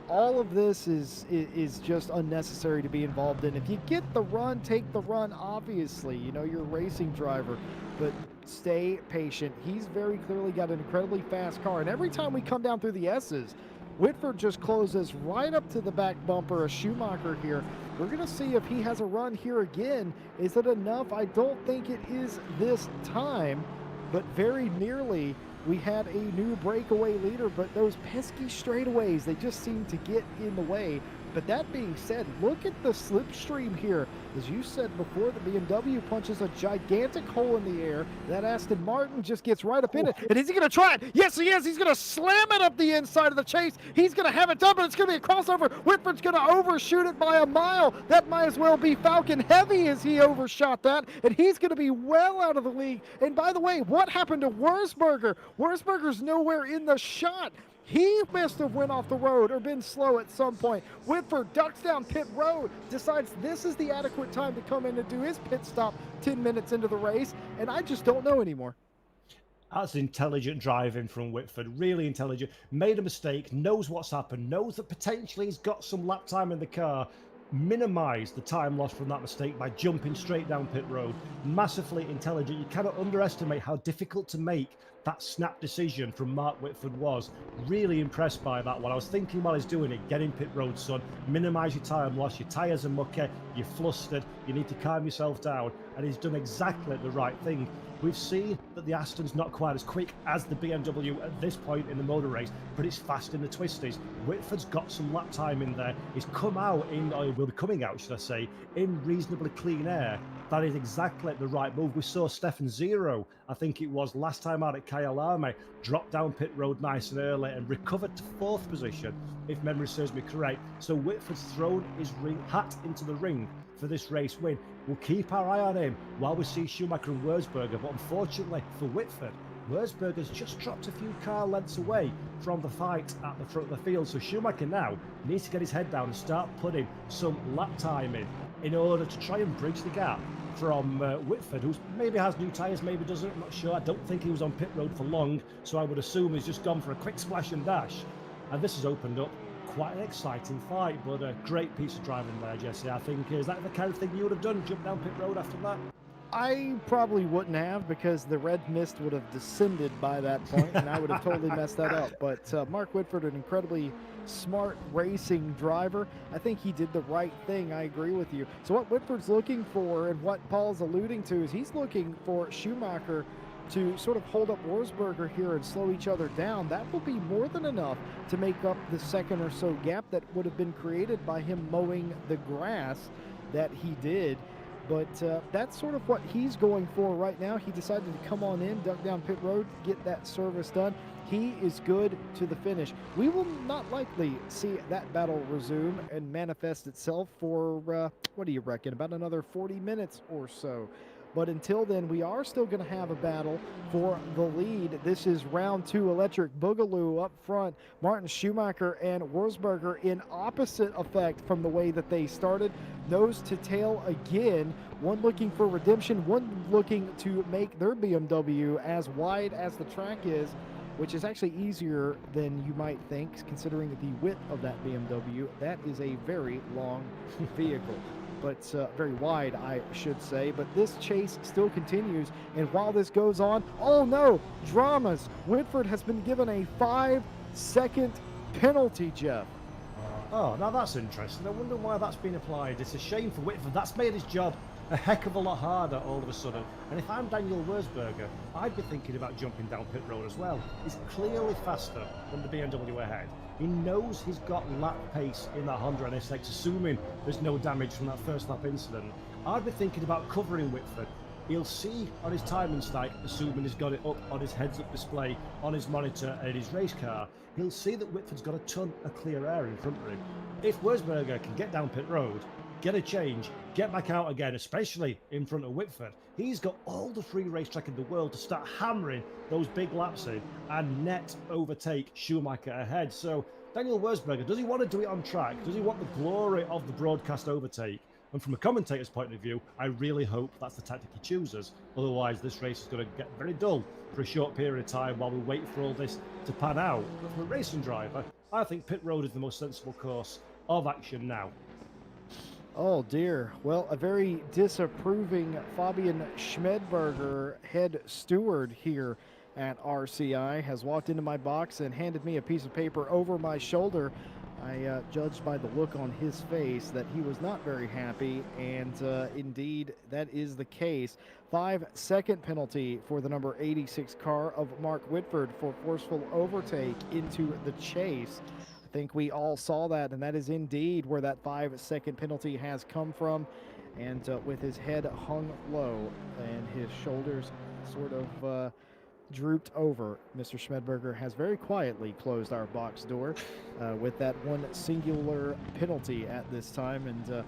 Speaker 3: all of this is just unnecessary to be involved in. If you get the run, take the run, obviously. You're a racing driver, but stay patient. He's very clearly got an incredibly fast car, and every time we come down through the S's, Whitford just closes right up to the back bumper of Schumacher here. We're going to see if he has a run here again. Is it enough? I don't think it is this time, but very nearly. We had a new breakaway leader, but those pesky straightaways, they just seem to get in the way. But that being said, look at the slipstream here. As you said before, the BMW punches a gigantic hole in the air. That Aston Martin just gets right up in it. And is he going to try it? Yes, he is. He's going to slam it up the inside of the chase. He's going to have it done, but it's going to be a crossover. Whitford's going to overshoot it by a mile. That might as well be Falcon Heavy as he overshot that. And he's going to be well out of the league. And by the way, what happened to Wurzburger? Wurzburger's nowhere in the shot. He must have went off the road or been slow at some point. Whitford ducks down pit road, decides this is the adequate time to come in and do his pit stop 10 minutes into the race, and I just don't know anymore.
Speaker 4: That's intelligent driving from Whitford, really intelligent. Made a mistake, knows what's happened, knows that potentially he's got some lap time in the car, minimised the time lost from that mistake by jumping straight down pit road. Massively intelligent. You cannot underestimate how difficult to make that snap decision from Mark Whitford was. Really impressed by that one. I was thinking while he's doing it, get in pit road, son. Minimise your time loss. Your tyres are mucky. You're flustered. You need to calm yourself down. And he's done exactly the right thing. We've seen that the Aston's not quite as quick as the BMW at this point in the motor race, but it's fast in the twisties. Whitford's got some lap time in there. He's come out in, or will be coming out, should I say, in reasonably clean air. That is exactly the right move. We saw Stefan Zero, I think it was last time out at Kyalami, drop down pit road nice and early and recovered to 4th position, if memory serves me correct. So Whitford's thrown his hat into the ring for this race win. We'll keep our eye on him while we see Schumacher and Wurzburger, but unfortunately for Whitford, Wurzburger's just dropped a few car lengths away from the fight at the front of the field, so Schumacher now needs to get his head down and start putting some lap time in order to try and bridge the gap from Whitford, who maybe has new tyres, maybe doesn't, I'm not sure. I don't think he was on pit road for long, so I would assume he's just gone for a quick splash and dash. And this has opened up quite an exciting fight, but a great piece of driving there, Jesse. I think, is that the kind of thing you would have done, jump down pit road after that?
Speaker 3: I probably wouldn't have, because the red mist would have descended by that point, and I would have totally messed that up. But Mark Whitford, an incredibly smart racing driver. I think he did the right thing. I agree with you. So what Whitford's looking for, and what Paul's alluding to, is he's looking for Schumacher to sort of hold up Wurzberger here and slow each other down. That will be more than enough to make up the second or so gap that would have been created by him mowing the grass that he did. But that's sort of what he's going for right now. He decided to come on in, duck down pit road, get that service done. He is good to the finish. We will not likely see that battle resume and manifest itself for, what do you reckon, about another 40 minutes or so. But until then, we are still going to have a battle for the lead. This is round 2 electric boogaloo up front. Martin Schumacher and Wurzberger in opposite effect from the way that they started. Nose to tail again. One looking for redemption, one looking to make their BMW as wide as the track is, which is actually easier than you might think, considering the width of that BMW. That is a very long vehicle. But very wide, I should say. But this chase still continues, and while this goes on, oh no, dramas. Whitford has been given a 5-second penalty, Jeff.
Speaker 4: Oh, now that's interesting. I wonder why that's been applied. It's a shame for Whitford. That's made his job a heck of a lot harder all of a sudden. And if I'm Daniel Wurzberger, I'd be thinking about jumping down pit road as well. He's clearly faster than the BMW ahead. He knows he's got lap pace in that Honda NSX, assuming there's no damage from that first lap incident. I'd be thinking about covering Whitford. He'll see on his timing stack, assuming he's got it up on his heads-up display, on his monitor and in his race car, he'll see that Whitford's got a ton of clear air in front of him. If Wurzberger can get down pit road, get a change, get back out again, especially in front of Whitford, he's got all the free racetrack in the world to start hammering those big laps in and net overtake Schumacher ahead. So Daniel Wurzberger, does he want to do it on track? Does he want the glory of the broadcast overtake? And from a commentator's point of view, I really hope that's the tactic he chooses. Otherwise, this race is going to get very dull for a short period of time while we wait for all this to pan out. But from a racing driver, I think pit road is the most sensible course of action now.
Speaker 3: Oh dear. Well, a very disapproving Fabian Schmedberger, head steward here at RCI, has walked into my box and handed me a piece of paper over my shoulder. I judged by the look on his face that he was not very happy, and indeed that is the case. 5-second penalty for the number 86 car of Mark Whitford for forceful overtake into the chase. I think we all saw that, and that is indeed where that 5-second penalty has come from. And with his head hung low and his shoulders sort of drooped over, Mr. Schmedberger has very quietly closed our box door with that one singular penalty at this time, and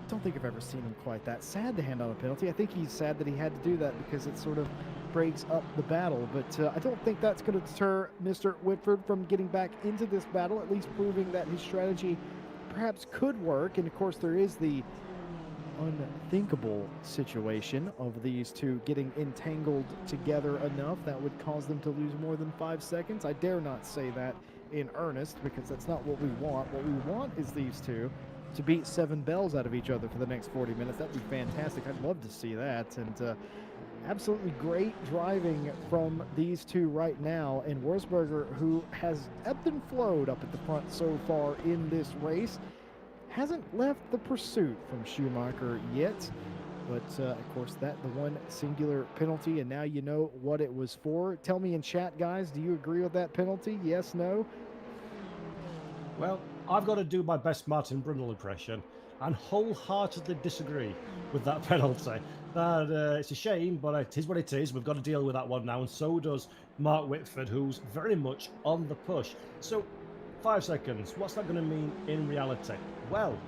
Speaker 3: don't think I've ever seen him quite that sad to hand out a penalty. I think he's sad that he had to do that because it sort of breaks up the battle, but I don't think that's going to deter Mr. Whitford from getting back into this battle, at least proving that his strategy perhaps could work. And of course there is the unthinkable situation of these two getting entangled together enough that would cause them to lose more than 5 seconds. I dare not say that in earnest, because that's not what we want. What we want is these two to beat 7 bells out of each other for the next 40 minutes. That'd be fantastic. I'd love to see that. And absolutely great driving from these two right now. And Wurzberger, who has ebbed and flowed up at the front so far in this race, hasn't left the pursuit from Schumacher yet, but of course the one singular penalty, and now you know what it was for. Tell me in chat, guys, do you agree with that penalty? Yes, no?
Speaker 4: Well, I've got to do my best Martin Brundle impression and wholeheartedly disagree with that penalty. That it's a shame, but it is what it is. We've got to deal with that one now, and so does Mark Whitford, who's very much on the push. So 5 seconds, what's that going to mean in reality? Well,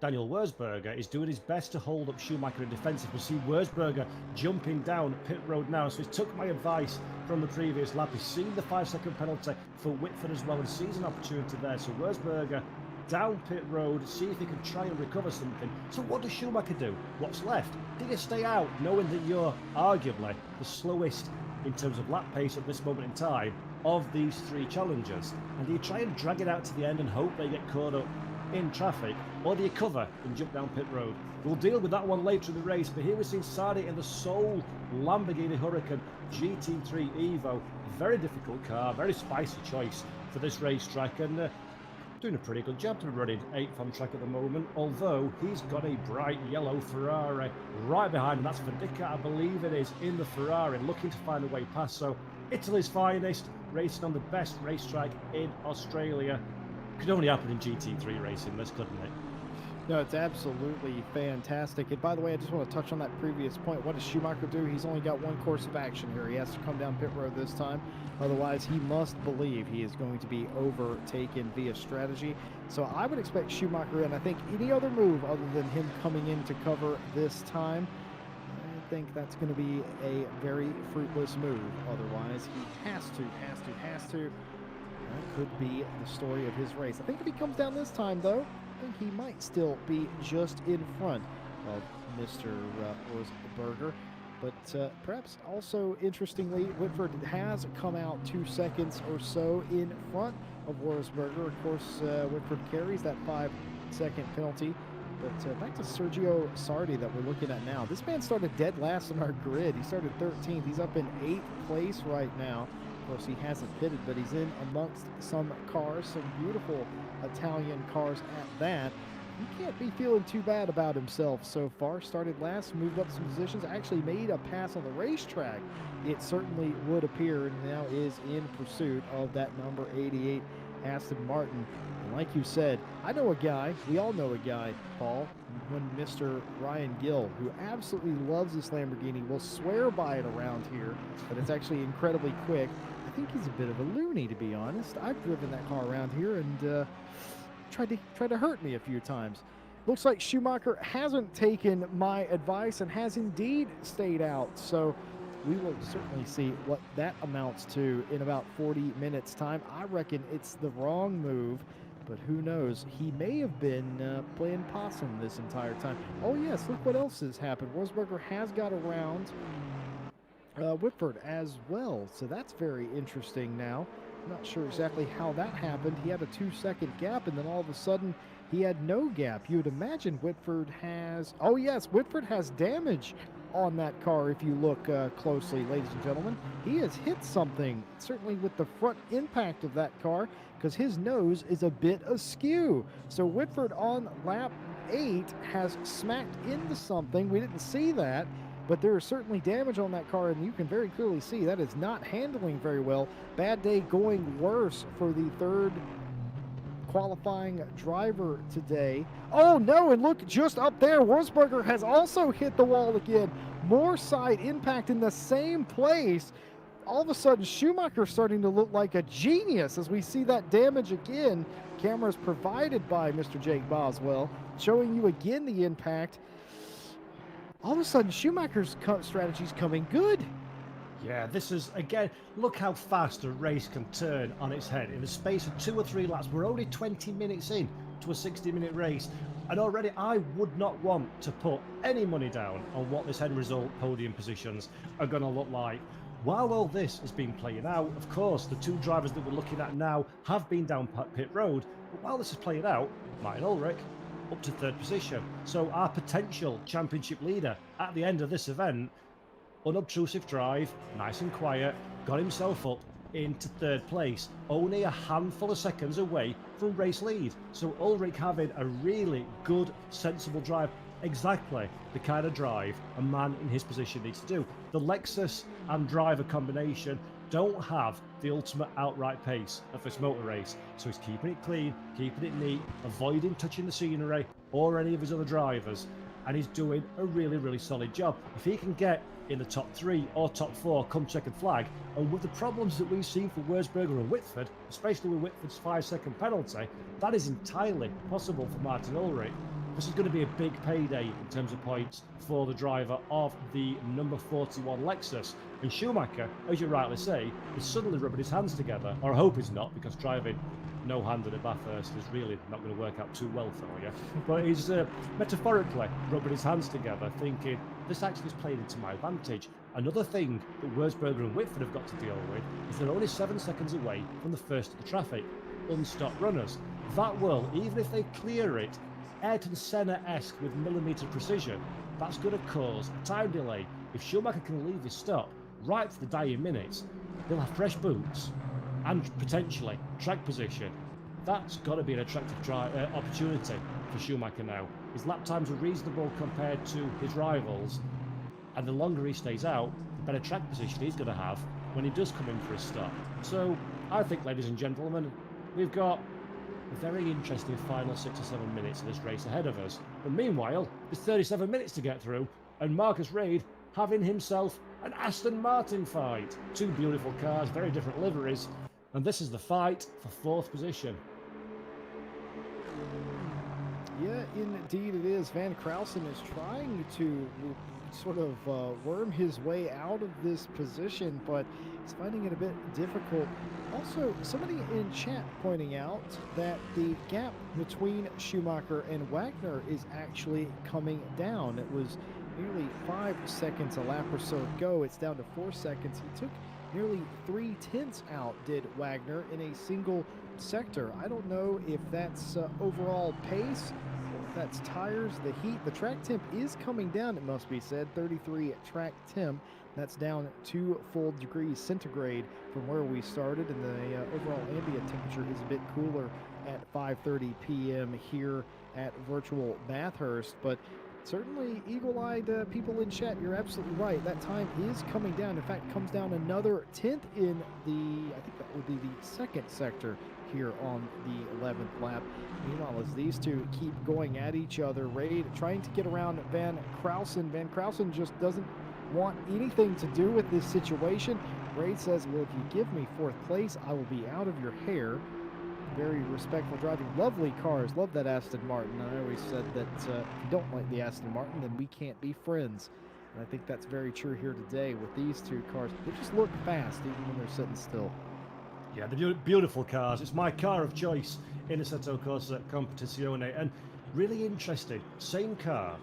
Speaker 4: Daniel Wurzberger is doing his best to hold up Schumacher in defensive. We see Wurzberger jumping down pit road now, so he's took my advice from the previous lap. He's seen the 5-second penalty for Whitford as well and sees an opportunity there. So Wurzberger down pit road, see if he can try and recover something. So what does Schumacher do? What's left? Do you stay out knowing that you're arguably the slowest in terms of lap pace at this moment in time of these three challengers? And do you try and drag it out to the end and hope they get caught up in traffic, or do you cover and jump down pit road? We'll deal with that one later in the race, but here we see Sardi in the sole Lamborghini Huracan GT3 Evo. Very difficult car, very spicy choice for this racetrack, and doing a pretty good job to be running 8th on track at the moment, although he's got a bright yellow Ferrari right behind him. That's Vendica, I believe it is, in the Ferrari, looking to find a way past. So Italy's finest, racing on the best racetrack in Australia. Could only happen in GT3 racing, this, couldn't it?
Speaker 3: No, it's absolutely fantastic. And by the way, I just want to touch on that previous point. What does Schumacher do? He's only got one course of action here. He has to come down pit road this time. Otherwise, he must believe he is going to be overtaken via strategy. So I would expect Schumacher in. I think any other move other than him coming in to cover this time, I think that's going to be a very fruitless move. Otherwise, he has to. That could be the story of his race. I think if he comes down this time, though, I think he might still be just in front of Mr. Rosberger. But perhaps also interestingly, Whitford has come out 2 seconds or so in front of Rosberger. Of course, Whitford carries that 5-second penalty. But back to Sergio Sardi that we're looking at now. This man started dead last on our grid. He started 13th. He's up in 8th place right now. Of course, he hasn't pitted, but he's in amongst some cars, some beautiful Italian cars at that. He can't be feeling too bad about himself so far. Started last, moved up some positions, actually made a pass on the racetrack, it certainly would appear, and now is in pursuit of that number 88 Aston Martin. And like you said, I know a guy, we all know a guy, Paul, when Mr. Ryan Gill, who absolutely loves this Lamborghini, will swear by it around here, but it's actually incredibly quick. I think he's a bit of a loony, to be honest. I've driven that car around here and tried to hurt me a few times. Looks like Schumacher hasn't taken my advice and has indeed stayed out. So we will certainly see what that amounts to in about 40 minutes time. I reckon it's the wrong move, but who knows? He may have been playing possum this entire time. Oh yes, look what else has happened. Rosberger has got around Whitford as well, so that's very interesting now. I'm not sure exactly how that happened. He had a 2-second gap, and then all of a sudden he had no gap. You would imagine Whitford has... Oh yes, Whitford has damage on that car if you look closely, ladies and gentlemen. He has hit something, certainly with the front impact of that car, because his nose is a bit askew. So Whitford on lap 8 has smacked into something. We didn't see that, but there is certainly damage on that car, and you can very clearly see that is not handling very well. Bad day going worse for the third qualifying driver today. Oh no, and look just up there, Rosberger has also hit the wall again. More side impact in the same place. All of a sudden, Schumacher starting to look like a genius as we see that damage again. Cameras provided by Mr. Jake Boswell, showing you again the impact. All of a sudden, Schumacher's strategy's coming good.
Speaker 4: Yeah, this is, again, look how fast a race can turn on its head. In the space of 2 or 3 laps, we're only 20 minutes in to a 60-minute race, and already I would not want to put any money down on what this end result podium positions are going to look like. While all this has been playing out, of course, the 2 drivers that we're looking at now have been down pit road, but while this is playing out, Martin Ulrich up to 3rd position. So our potential championship leader at the end of this event, unobtrusive drive, nice and quiet, got himself up into 3rd place, only a handful of seconds away from race lead. So Ulrich having a really good, sensible drive, exactly the kind of drive a man in his position needs to do. The Lexus and driver combination don't have the ultimate outright pace of this motor race, so he's keeping it clean, keeping it neat, avoiding touching the scenery or any of his other drivers, and he's doing a really, really solid job. If he can get in the top 3 or top 4 come checkered flag, and with the problems that we've seen for Rosberger and Whitford, especially with Whitford's 5-second penalty, that is entirely possible for Martin Ulrich. This is going to be a big payday in terms of points for the driver of the number 41 Lexus. And Schumacher, as you rightly say, is suddenly rubbing his hands together. Or I hope he's not, because driving no-handed at Bathurst is really not going to work out too well for you. But he's metaphorically rubbing his hands together, thinking, this actually is playing into my advantage. Another thing that Rosberger and Whitford have got to deal with is they're only 7 seconds away from the first of the traffic, unstopped runners. that will, even if they clear it Ayrton Senna-esque with millimetre precision, that's going to cause a time delay. If Schumacher can leave his stop right to the dying minutes, he'll have fresh boots and potentially track position. That's got to be an attractive opportunity for Schumacher now. His lap times are reasonable compared to his rivals, and the longer he stays out, the better track position he's going to have when he does come in for a stop. So I think, ladies and gentlemen, we've got a very interesting final 6 or 7 minutes of this race ahead of us. But meanwhile, there's 37 minutes to get through, and Marcus Reid having himself an Aston Martin fight. Two beautiful cars, very different liveries, and this is the fight for 4th position.
Speaker 3: Yeah, indeed it is. Van Krausen is trying to sort of worm his way out of this position, but he's finding it a bit difficult. Also, somebody in chat pointing out that the gap between Schumacher and Wagner is actually coming down. It was nearly 5 seconds a lap or so ago. It's down to 4 seconds. He took nearly 3/10 out, did Wagner, in a single sector. I don't know if that's overall pace, or if that's tires, the heat. The track temp is coming down, it must be said. 33 track temp. That's down 2 full degrees centigrade from where we started, and the overall ambient temperature is a bit cooler at 5:30 p.m. here at virtual Bathurst. But certainly, eagle-eyed people in chat, you're absolutely right. That time is coming down. In fact, comes down another 10th in the, I think that would be the 2nd sector here on the 11th lap. Meanwhile, as these two keep going at each other, Reid trying to get around Van Krausen. Van Krausen just doesn't want anything to do with this situation. Reid says, well, if you give me 4th place, I will be out of your hair. Very respectful driving. Lovely cars. Love that Aston Martin. I always said that if you don't like the Aston Martin, then we can't be friends. And I think that's very true here today with these two cars. They just look fast even when they're sitting still.
Speaker 4: Yeah, they're beautiful cars. It's my car of choice in Assetto Corsa Competizione. And really interesting. Same car,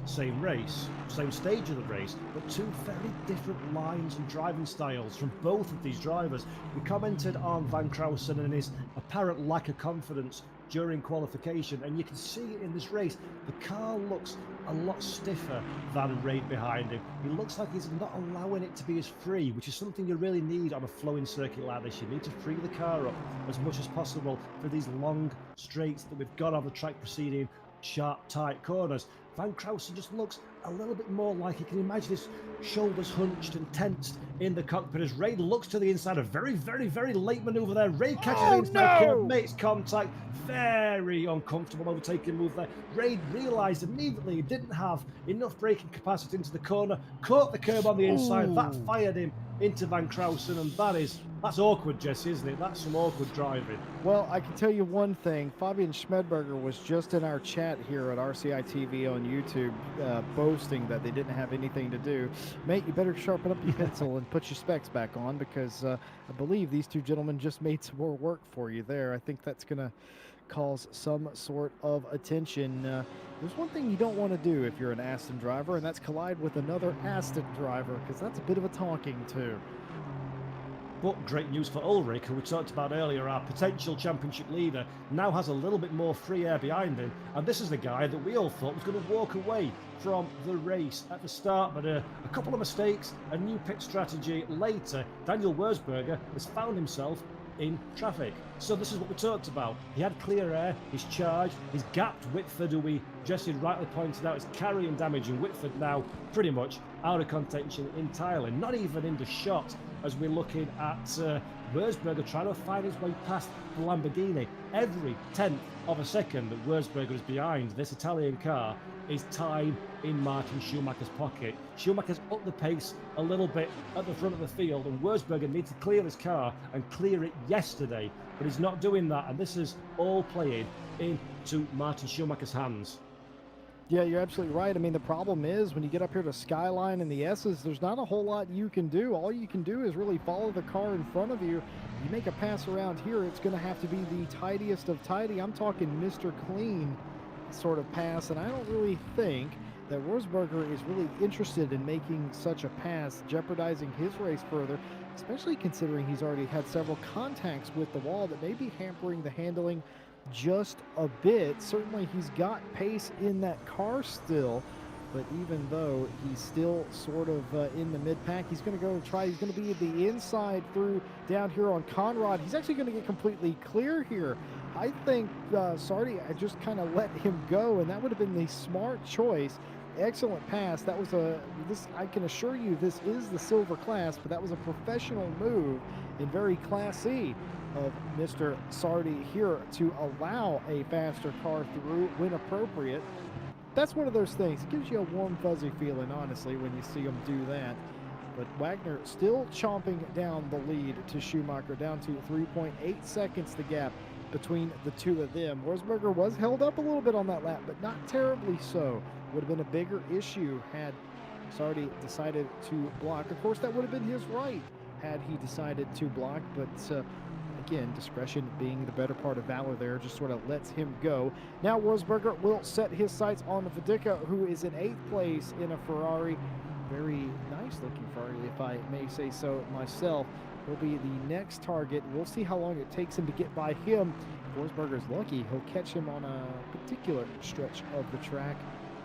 Speaker 4: same race, same stage of the race, but two very different lines and driving styles from both of these drivers. We commented on Van Krausen and his apparent lack of confidence during qualification, and you can see it in this race. The car looks a lot stiffer than Reid behind him. He looks like he's not allowing it to be as free, which is something you really need on a flowing circuit like this. You need to free the car up as much as possible for these long straights that we've got on the track preceding sharp, tight corners. Van Krausen just looks a little bit more like you can imagine his shoulders hunched and tensed in the cockpit as Reid looks to the inside. A very, very, very late manoeuvre there. Reid catches the inside curve, makes contact. Very uncomfortable overtaking move there. Reid realised immediately he didn't have enough braking capacity into the corner, caught the curb on the inside. That fired him into Van Krausen, and that's awkward, Jesse, isn't it? That's some awkward driving.
Speaker 3: Well, I can tell you one thing. Fabian Schmedberger was just in our chat here at RCI TV on YouTube boasting that they didn't have anything to do. Mate, you better sharpen up your pencil and put your specs back on, because I believe these two gentlemen just made some more work for you there. I think that's going to cause some sort of attention. There's one thing you don't want to do if you're an Aston driver, and that's collide with another Aston driver, because that's a bit of a talking to.
Speaker 4: But great news for Ulrich, who we talked about earlier, our potential championship leader, now has a little bit more free air behind him. And this is the guy that we all thought was going to walk away from the race at the start. But a couple of mistakes, a new pit strategy later, Daniel Wurzberger has found himself in traffic. So this is what we talked about. He had clear air, he's charged, he's gapped Whitford, who Jesse rightly pointed out is carrying damage, and Whitford now pretty much out of contention entirely, not even in the shot as we're looking at Wurzberger trying to find his way past the Lamborghini. Every 10th of a second that Wurzberger is behind this Italian car is time in Martin Schumacher's pocket. Schumacher's up the pace a little bit at the front of the field, and Wurzberger needs to clear his car and clear it yesterday, but he's not doing that, and this is all playing into Martin Schumacher's hands.
Speaker 3: Yeah, you're absolutely right. I mean, the problem is when you get up here to Skyline and the S's, there's not a whole lot you can do. All you can do is really follow the car in front of you. You make a pass around here, it's going to have to be the tidiest of tidy. I'm talking Mr. Clean sort of pass, and I don't really think that Wurzberger is really interested in making such a pass, jeopardizing his race further, especially considering he's already had several contacts with the wall that may be hampering the handling just a bit. Certainly he's got pace in that car still, but even though he's still sort of in the mid-pack, he's going to go try. He's going to be the inside through down here on Conrad. He's actually going to get completely clear here. I think Sardi just kind of let him go, and that would have been the smart choice. Excellent pass. That was this, I can assure you, this is the silver class, but that was a professional move and very classy of Mr. Sardi here to allow a faster car through when appropriate. That's one of those things. It gives you a warm, fuzzy feeling, honestly, when you see him do that. But Wagner still chomping down the lead to Schumacher, down to 3.8 seconds the gap between the two of them. Wurzburger was held up a little bit on that lap, but not terribly so. Would have been a bigger issue had Sardi decided to block. Of course, that would have been his right had he decided to block, but again, discretion being the better part of valor there, just sort of lets him go. Now Wurzburger will set his sights on Vadica, who is in 8th place in a Ferrari. Very nice looking Ferrari, if I may say so myself. Will be the next target. We'll see how long it takes him to get by him. If Wurzburger's lucky, he'll catch him on a particular stretch of the track.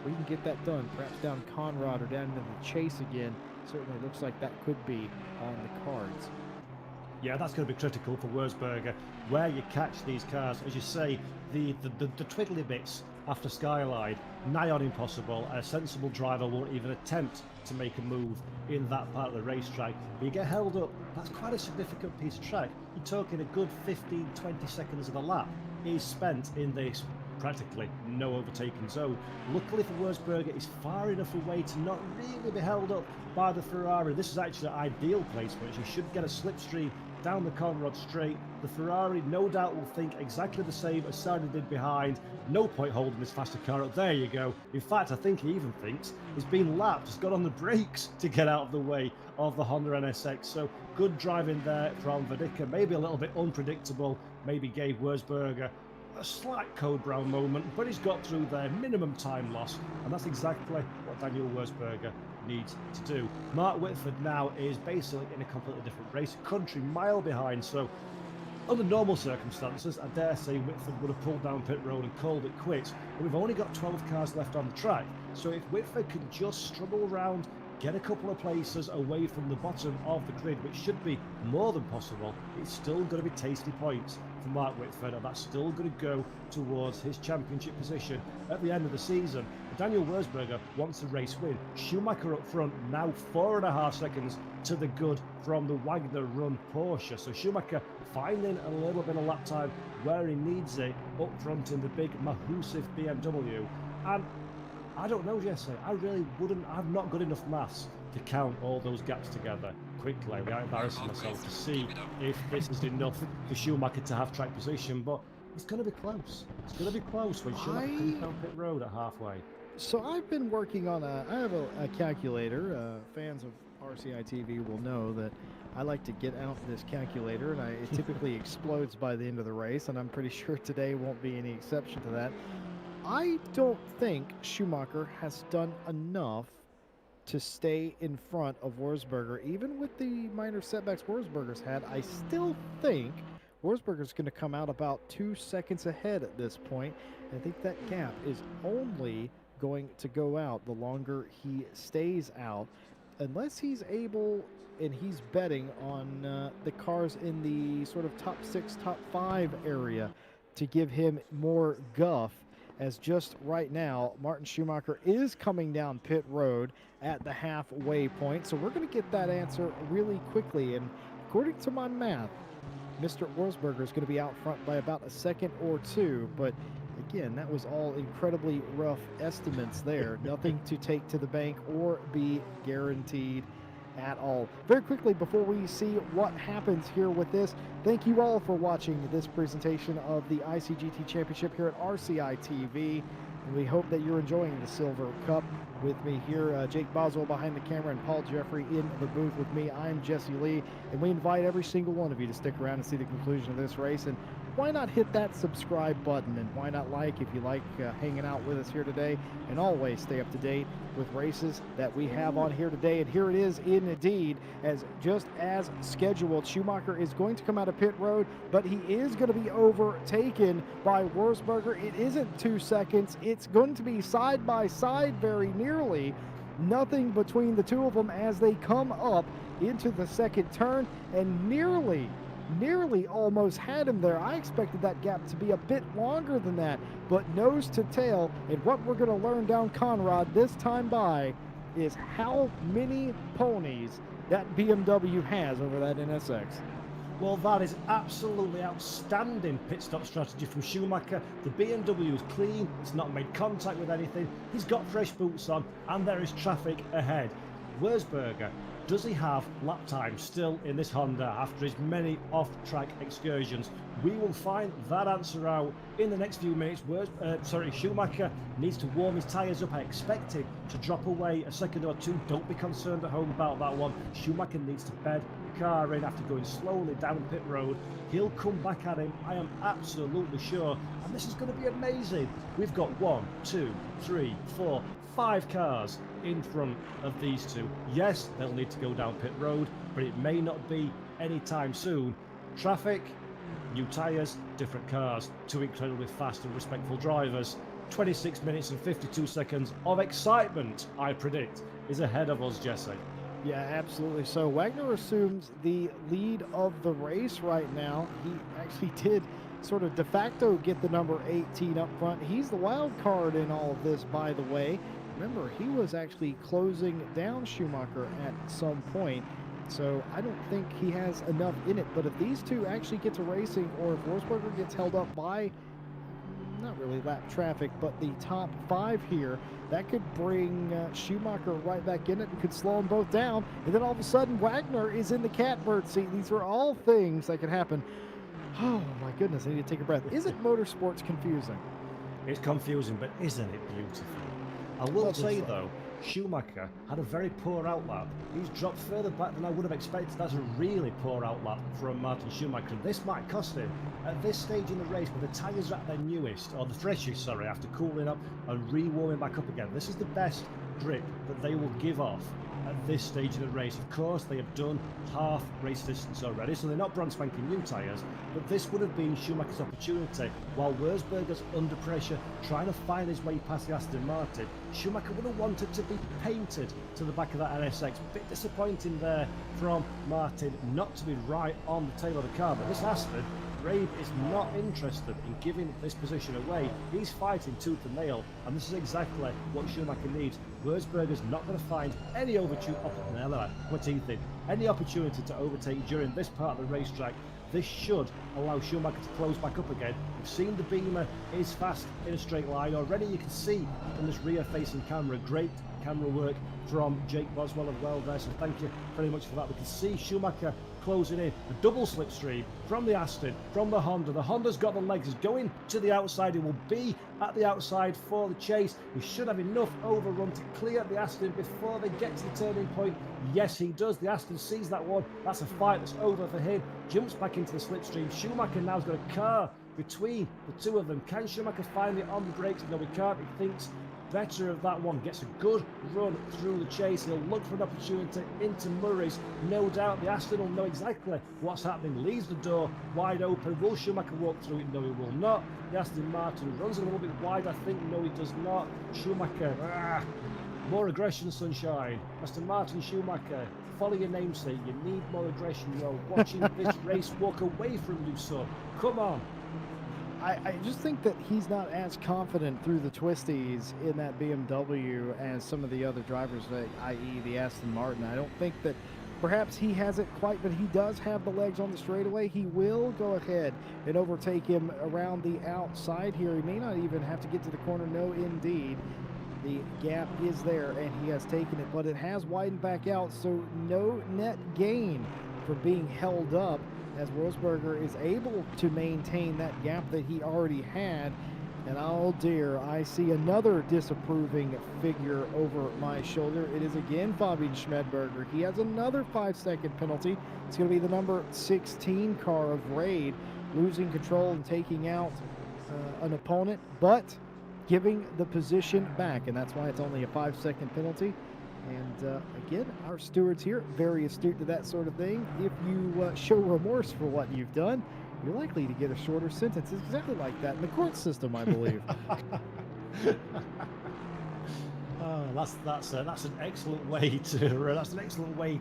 Speaker 3: We can get that done, perhaps down Conrad or down into the chase again. Certainly looks like that could be on the cards.
Speaker 4: Yeah, that's going to be critical for Wurzburger, where you catch these cars. As you say, the twiddly bits after Skyline, nigh on impossible. A sensible driver won't even attempt to make a move in that part of the racetrack. But you get held up, that's quite a significant piece of track. You're talking a good 15-20 seconds of the lap is spent in this practically no overtaking zone. Luckily for Wurzburger, he's far enough away to not really be held up by the Ferrari. This is actually an ideal place for it. You should get a slipstream down the Conrad straight. The Ferrari no doubt will think exactly the same as Sardi did behind. No point holding this faster car up. There you go. In fact, I think he even thinks he's been lapped. He's got on the brakes to get out of the way of the Honda NSX. So good driving there from Vadica. Maybe a little bit unpredictable. Maybe gave Wurzburger a slight Code Brown moment, but he's got through there. Minimum time loss, and that's exactly what Daniel Wurzburger needs to do. Mark Whitford now is basically in a completely different race, country mile behind, so under normal circumstances, I dare say Whitford would have pulled down pit road and called it quits, but we've only got 12 cars left on the track, so if Whitford can just struggle around, get a couple of places away from the bottom of the grid, which should be more than possible, it's still going to be tasty points for Mark Whitford, and that's still going to go towards his championship position at the end of the season. Daniel Wurzburger wants a race win. Schumacher up front, now 4.5 seconds to the good from the Wagner run Porsche. So Schumacher finding a little bit of lap time where he needs it up front in the big massive BMW. And I don't know, Jesse, I really wouldn't, I'm not good enough maths to count all those gaps together quickly without embarrassing myself to see if this is enough for Schumacher to have track position, but it's going to be close. It's going to be close when Schumacher comes down pit road at halfway.
Speaker 3: So I've been working on I have a calculator. Fans of RCI TV will know that I like to get out this calculator, and it typically explodes by the end of the race, and I'm pretty sure today won't be any exception to that. I don't think Schumacher has done enough to stay in front of Wurzburger. Even with the minor setbacks Wurzburger's had, I still think Wurzburger's going to come out about 2 seconds ahead at this point. I think that gap is only going to go out the longer he stays out, unless he's able, and he's betting on the cars in the sort of top 6, top 5 area to give him more guff, as just right now, Martin Schumacher is coming down pit road at the halfway point. So we're going to get that answer really quickly. And according to my math, Mr. Wurzburger is going to be out front by about a second or two. But again, that was all incredibly rough estimates there. Nothing to take to the bank or be guaranteed at all. Very quickly, before we see what happens here with this, thank you all for watching this presentation of the ICGT Championship here at RCI TV. And we hope that you're enjoying the Silver Cup with me here. Jake Boswell behind the camera and Paul Jeffrey in the booth with me. I'm Jesse Lee, and we invite every single one of you to stick around and see the conclusion of this race. And why not hit that subscribe button, and why not like if you like hanging out with us here today, and always stay up to date with races that we have on here today. And here it is indeed, as just as scheduled. Schumacher is going to come out of pit road, but he is going to be overtaken by Wurzberger. It isn't 2 seconds. It's going to be side by side very nearly. Nothing between the two of them as they come up into the second turn, and nearly almost had him there. I expected that gap to be a bit longer than that, but nose to tail. And what we're going to learn down Conrad this time by is how many ponies that BMW has over that NSX.
Speaker 4: Well, that is absolutely outstanding pit stop strategy from Schumacher. The BMW is clean, it's not made contact with anything, he's got fresh boots on, and there is traffic ahead. Wurzberger, does he have lap time still in this Honda after his many off-track excursions? We will find that answer out in the next few minutes. Schumacher needs to warm his tyres up. I expect him to drop away a second or two. Don't be concerned at home about that one. Schumacher needs to bed the car in after going slowly down pit road. He'll come back at him, I am absolutely sure. And this is going to be amazing. We've got 1, 2, 3, 4, 5 cars in front of these two. Yes, they'll need to go down pit road, but it may not be anytime soon. Traffic, new tyres, different cars, two incredibly fast and respectful drivers. 26 minutes and 52 seconds of excitement, I predict, is ahead of us, Jesse.
Speaker 3: Yeah, absolutely. So Wagner assumes the lead of the race right now. He actually did sort of de facto get the number 18 up front. He's the wild card in all of this, by the way. Remember, he was actually closing down Schumacher at some point, so I don't think he has enough in it. But if these two actually get to racing, or if Wurzberger gets held up by, not really lap traffic, but the top 5 here, that could bring Schumacher right back in it and could slow them both down. And then all of a sudden, Wagner is in the catbird seat. These are all things that could happen. Oh my goodness, I need to take a breath. Isn't motorsports confusing?
Speaker 4: It's confusing, but isn't it beautiful? I will say though, Schumacher had a very poor outlap. He's dropped further back than I would have expected. That's a really poor outlap from Martin Schumacher. This might cost him at this stage in the race, where the tyres are at their newest, or the freshest, sorry, after cooling up and re-warming back up again. This is the best grip that they will give off at this stage of the race. Of course, they have done half race distance already, so they're not brand spanking new tyres, but this would have been Schumacher's opportunity. While Wurzberger's under pressure, trying to find his way past the Aston Martin, Schumacher would have wanted to be painted to the back of that NSX. Bit disappointing there from Martin not to be right on the tail of the car, but this Aston, Rabe is not interested in giving this position away. He's fighting tooth and nail, and this is exactly what Schumacher needs. Wurzberger's not going to find any opportunity to overtake during this part of the racetrack. This should allow Schumacher to close back up again. We've seen the Beamer is fast in a straight line. Already you can see from this rear-facing camera, great camera work from Jake Boswell as well there, so thank you very much for that. We can see Schumacher closing in, a double slipstream from the Aston, from the Honda. The Honda's got the legs, he's going to the outside, he will be at the outside for the chase. He should have enough overrun to clear the Aston before they get to the turning point. Yes, he does. The Aston sees that one. That's a fight that's over for him. Jumps back into the slipstream. Schumacher now's got a car between the two of them. Can Schumacher find it on the brakes? No, he can't. He thinks better of that one, gets a good run through the chase. He'll look for an opportunity into Murray's. No doubt the Aston will know exactly what's happening, leaves the door wide open. Will Schumacher walk through it? No, he will not. The Aston Martin runs a little bit wide, I think. No, he does not. Schumacher, more aggression, sunshine. Aston Martin, Schumacher, follow your namesake. You need more aggression. You're watching this race walk away from you, son. Come on.
Speaker 3: I just think that he's not as confident through the twisties in that BMW as some of the other drivers, i.e. the Aston Martin. I don't think that perhaps he hasn't quite, but he does have the legs on the straightaway. He will go ahead and overtake him around the outside here. He may not even have to get to the corner. No, indeed. The gap is there, and he has taken it, but it has widened back out, so no net gain for being held up, as Wurzberger is able to maintain that gap that he already had. And oh dear, I see another disapproving figure over my shoulder. It is again Fabian Schmedberger. He has another 5-second penalty. It's going to be the number 16 car of Raid. losing control and taking out an opponent, but giving the position back, and that's why it's only a 5-second penalty. And again, our stewards here, very astute to that sort of thing. If you show remorse for what you've done, you're likely to get a shorter sentence. It's exactly like that in the court system, I believe.
Speaker 4: That's an excellent way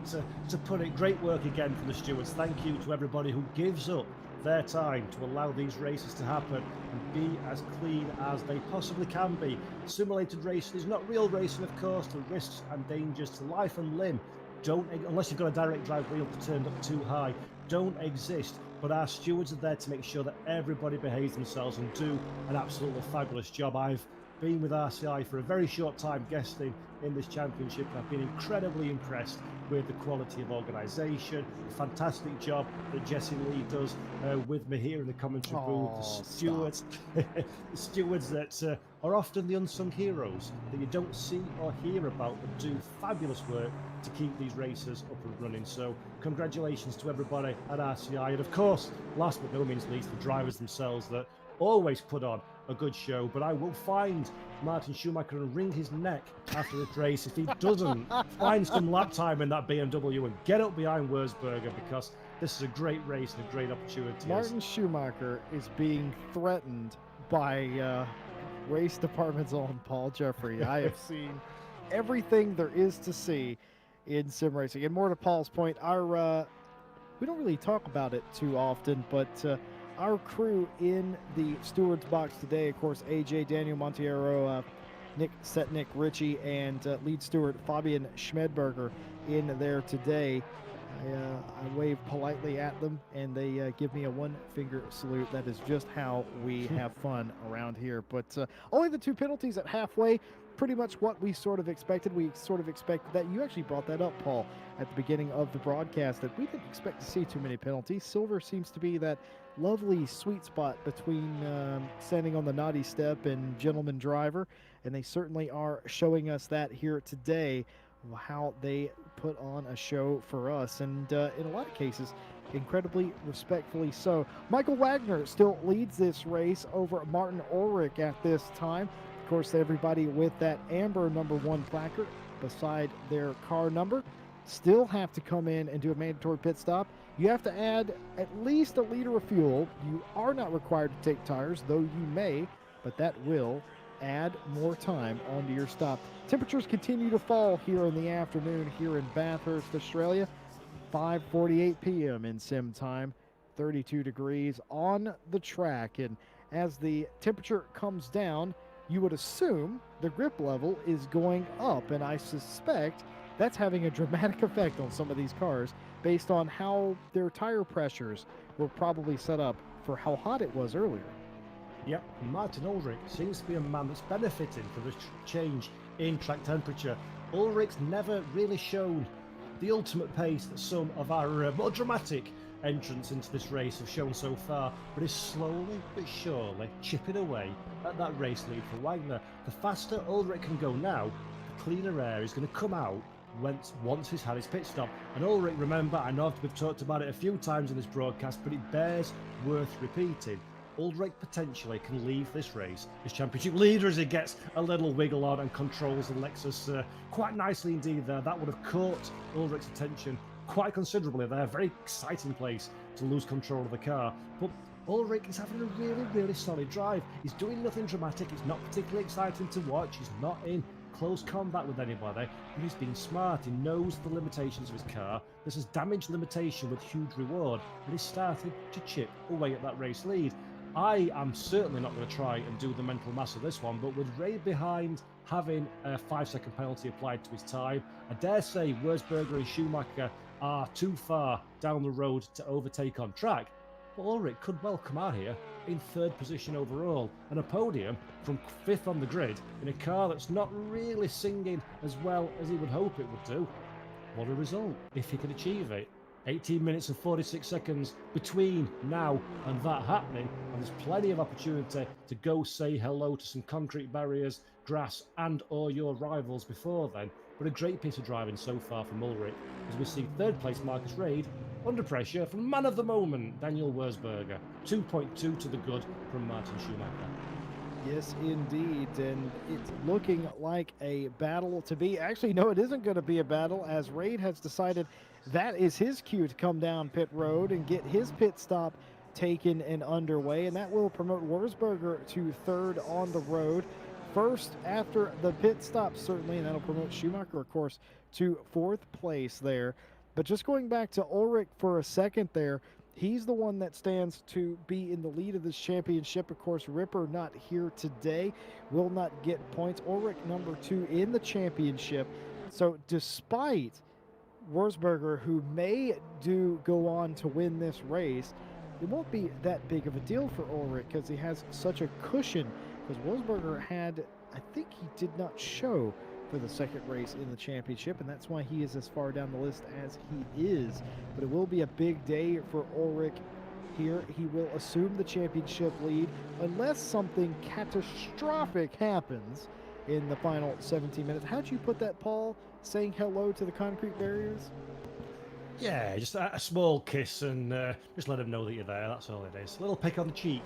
Speaker 4: to put it. Great work again from the stewards. Thank you to everybody who gives up their time to allow these races to happen and be as clean as they possibly can be. Simulated racing is not real racing, of course. The risks and dangers to life and limb don't, unless you've got a direct drive wheel turned up too high, don't exist. But our stewards are there to make sure that everybody behaves themselves and do an absolutely fabulous job. I've been with RCI for a very short time guesting in this championship, and I've been incredibly impressed with the quality of organisation, the fantastic job that Jesse Lee does with me here in the commentary booth, the stewards that are often the unsung heroes that you don't see or hear about, but do fabulous work to keep these races up and running. So congratulations to everybody at RCI, and of course, last but no means least, the drivers themselves that always put on a good show. But I will find Martin Schumacher and wring his neck after the race if he doesn't find some lap time in that BMW and get up behind Wurzburger, because this is a great race and a great opportunity.
Speaker 3: Martin Schumacher is being threatened by race department's own Paul Jeffrey. I have seen everything there is to see in sim racing. And more to Paul's point, our we don't really talk about it too often, but our crew in the stewards box today, of course, AJ, Daniel Monteiro, Nick Setnick, Richie, and lead steward Fabian Schmedberger in there today. I wave politely at them, and they give me a one-finger salute. That is just how we have fun around here. But only the 2 penalties at halfway, pretty much what we sort of expected. We sort of expected that. You actually brought that up, Paul, at the beginning of the broadcast, that we didn't expect to see too many penalties. Silver seems to be that lovely sweet spot between standing on the naughty step and gentleman driver, and they certainly are showing us that here today, how they put on a show for us, and in a lot of cases incredibly respectfully so. Michael Wagner still leads this race over Martin Ulrich at this time. Of course, everybody with that amber number 1 placard beside their car number still have to come in and do a mandatory pit stop. You have to add at least a liter of fuel. You are not required to take tires, though you may, but that will add more time onto your stop. Temperatures continue to fall here in the afternoon here in Bathurst, Australia. 5:48 p.m. in sim time, 32 degrees on the track. And as the temperature comes down, you would assume the grip level is going up, and I suspect that's having a dramatic effect on some of these cars based on how their tire pressures were probably set up for how hot it was earlier.
Speaker 4: Yep, Martin Ulrich seems to be a man that's benefiting from the change in track temperature. Ulrich's never really shown the ultimate pace that some of our more dramatic entrants into this race have shown so far, but is slowly but surely chipping away at that race lead for Wagner. The faster Ulrich can go now, the cleaner air is going to come out once he's had his pit stop. And Ulrich, remember, I know we've talked about it a few times in this broadcast, but it bears worth repeating. Ulrich potentially can leave this race as championship leader as he gets a little wiggle on and controls the Lexus quite nicely indeed there. That would have caught Ulrich's attention quite considerably there. Very exciting place to lose control of the car. But Ulrich is having a really, really solid drive. He's doing nothing dramatic. It's not particularly exciting to watch. He's not in close combat with anybody, but he's been smart. He knows the limitations of his car. This is damage limitation with huge reward, and he's started to chip away at that race lead. I am certainly not going to try and do the mental mass of this one, but with Ray behind having a 5-second penalty applied to his time, I dare say Wurzburger and Schumacher are too far down the road to overtake on track. But Ulrich could well come out here in 3rd position overall, and a podium from 5th on the grid in a car that's not really singing as well as he would hope it would do. What a result if he could achieve it. 18 minutes and 46 seconds between now and that happening, and there's plenty of opportunity to go say hello to some concrete barriers, grass and or your rivals before then. But a great piece of driving so far from Ulrich, as we see 3rd place Marcus Reid under pressure from man of the moment, Daniel Wurzberger. 2.2 to the good from Martin Schumacher.
Speaker 3: Yes, indeed, and it's looking like a battle to be. Actually, no, it isn't going to be a battle, as Raid has decided that is his cue to come down pit road and get his pit stop taken and underway, and that will promote Wurzberger to third on the road. First after the pit stop, certainly, and that'll promote Schumacher, of course, to fourth place there. But just going back to Ulrich for a second there, he's the one that stands to be in the lead of this championship. Of course, Ripper not here today, will not get points. Ulrich number 2 in the championship. So despite Wurzberger, who may go on to win this race, it won't be that big of a deal for Ulrich because he has such a cushion. Because Wurzberger had, I think he did not show for the second race in the championship, and that's why he is as far down the list as he is. But it will be a big day for Ulrich here. He will assume the championship lead unless something catastrophic happens in the final 17 minutes. How'd you put that, Paul? Saying hello to the concrete barriers?
Speaker 4: Yeah, just a small kiss and just let him know that you're there. That's all it is. A little pick on the cheek.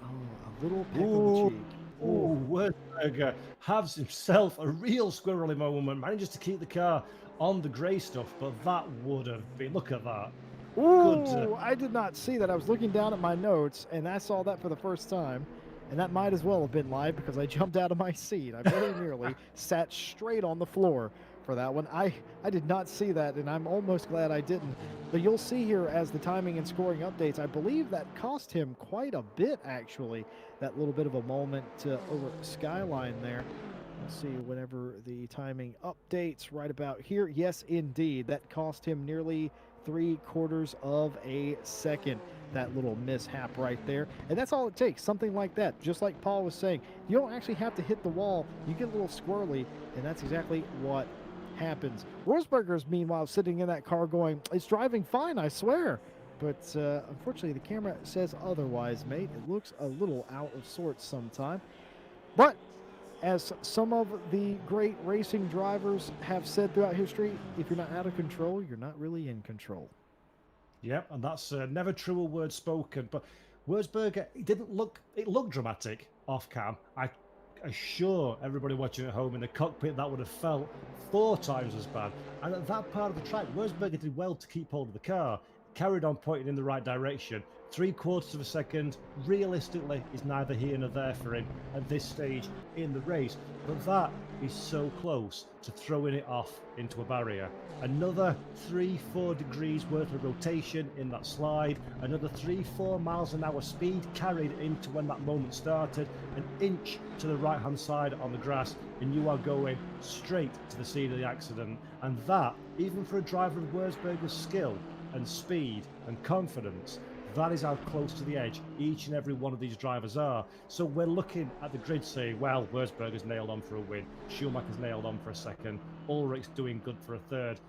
Speaker 3: Oh, a little peck on the cheek.
Speaker 4: Oh, Wurzberger has himself a real squirrely moment, manages to keep the car on the grey stuff, but that would have been, look at that.
Speaker 3: Ooh, I did not see that. I was looking down at my notes, and I saw that for the first time, and that might as well have been live because I jumped out of my seat. I very nearly sat straight on the floor for that one. I did not see that, and I'm almost glad I didn't. But you'll see here as the timing and scoring updates, I believe that cost him quite a bit, actually, that little bit of a moment over Skyline there. Let's see, whenever the timing updates right about here. Yes, indeed, that cost him nearly 3/4 of a second, that little mishap right there. And that's all it takes, something like that. Just like Paul was saying, you don't actually have to hit the wall. You get a little squirrely, and that's exactly what happens. Wurzberger's meanwhile sitting in that car going, it's driving fine, I swear. But unfortunately, the camera says otherwise, mate. It looks a little out of sorts sometime. But as some of the great racing drivers have said throughout history, if you're not out of control, you're not really in control.
Speaker 4: Yep, and that's never truer word spoken. But Wurzberger, it looked dramatic off cam. I assure everybody watching at home in the cockpit that would have felt 4 times as bad. And at that part of the track, Wurzberger did well to keep hold of the car, carried on pointing in the right direction. 3/4 of a second, realistically, is neither here nor there for him at this stage in the race. But that is so close to throwing it off into a barrier. Another 3-4 degrees worth of rotation in that slide, another 3-4 miles an hour speed carried into when that moment started, an inch to the right hand side on the grass, and you are going straight to the scene of the accident. And that, even for a driver of Wurzberger's skill and speed and confidence, that is how close to the edge each and every one of these drivers are. So we're looking at the grid saying, well, Wurzberger's nailed on for a win, Schumacher's nailed on for a second, Ulrich's doing good for a third.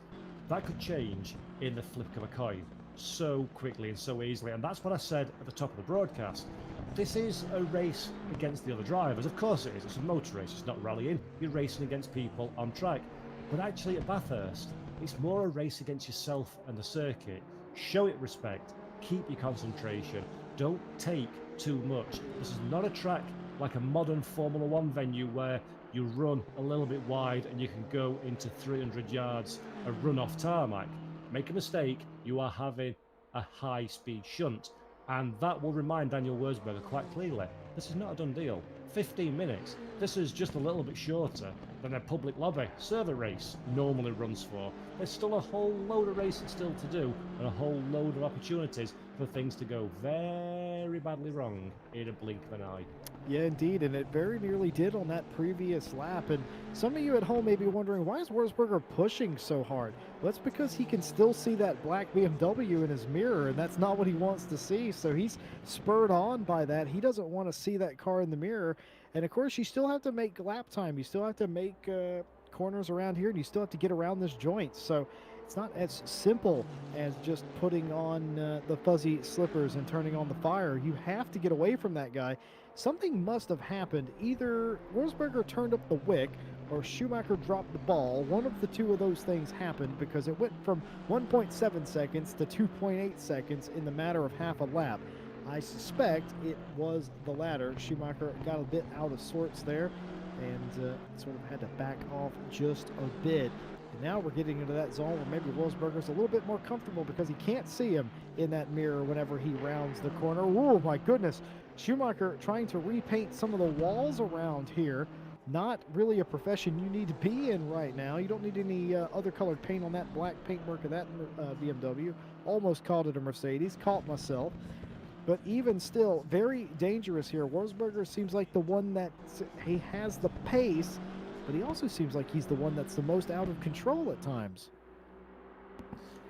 Speaker 4: That could change in the flip of a coin so quickly and so easily. And that's what I said at the top of the broadcast. This is a race against the other drivers. Of course it is. It's a motor race. It's not rallying. You're racing against people on track. But actually at Bathurst, it's more a race against yourself and the circuit. Show it respect. Keep your concentration. Don't take too much. This is not a track like a modern Formula One venue where you run a little bit wide and you can go into 300 yards of run-off tarmac. Make a mistake, you are having a high-speed shunt. And that will remind Daniel Wurzberger quite clearly, this is not a done deal. 15 minutes. This is just a little bit shorter than a public lobby server race normally runs for. There's still a whole load of racing still to do and a whole load of opportunities for things to go very badly wrong in a blink of an eye.
Speaker 3: Yeah, indeed, and it very nearly did on that previous lap. And some of you at home may be wondering, why is Wurzberger pushing so hard? Well, that's because he can still see that black BMW in his mirror, and that's not what he wants to see. So he's spurred on by that. He doesn't want to see that car in the mirror. And of course, you still have to make lap time. You still have to make corners around here, and you still have to get around this joint. So it's not as simple as just putting on the fuzzy slippers and turning on the fire. You have to get away from that guy. Something must have happened. Either Rosberger turned up the wick or Schumacher dropped the ball. One of the two of those things happened, because it went from 1.7 seconds to 2.8 seconds in the matter of half a lap. I suspect it was the latter. Schumacher got a bit out of sorts there and sort of had to back off just a bit. And now we're getting into that zone where maybe Rosberger's a little bit more comfortable because he can't see him in that mirror whenever he rounds the corner. Oh my goodness. Schumacher trying to repaint some of the walls around here. Not really a profession you need to be in right now. You don't need any other colored paint on that black paintwork of that BMW. Almost called it a Mercedes. Caught myself. But even still, very dangerous here. Rosberger seems like the one that he has the pace, but he also seems like he's the one that's the most out of control at times.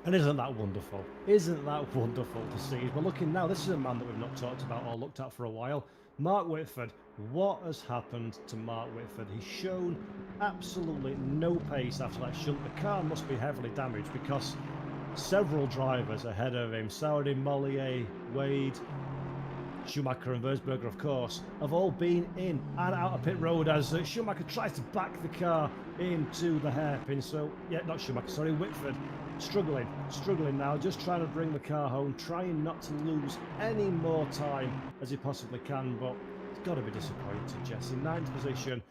Speaker 4: And isn't that wonderful? Isn't that wonderful to see? We're looking now, this is a man that we've not talked about or looked at for a while. Mark Whitford. What has happened to Mark Whitford? He's shown absolutely no pace after that shunt. The car must be heavily damaged, because several drivers ahead of him, Saudi, Mollier, Wade, Schumacher and Rosberger, of course, have all been in and out of pit road as Schumacher tries to back the car into the hairpin. So, yeah, not Schumacher, sorry, Whitford. Struggling now, just trying to bring the car home, trying not to lose any more time as he possibly can, but it's got to be disappointed, Jesse. 9th position,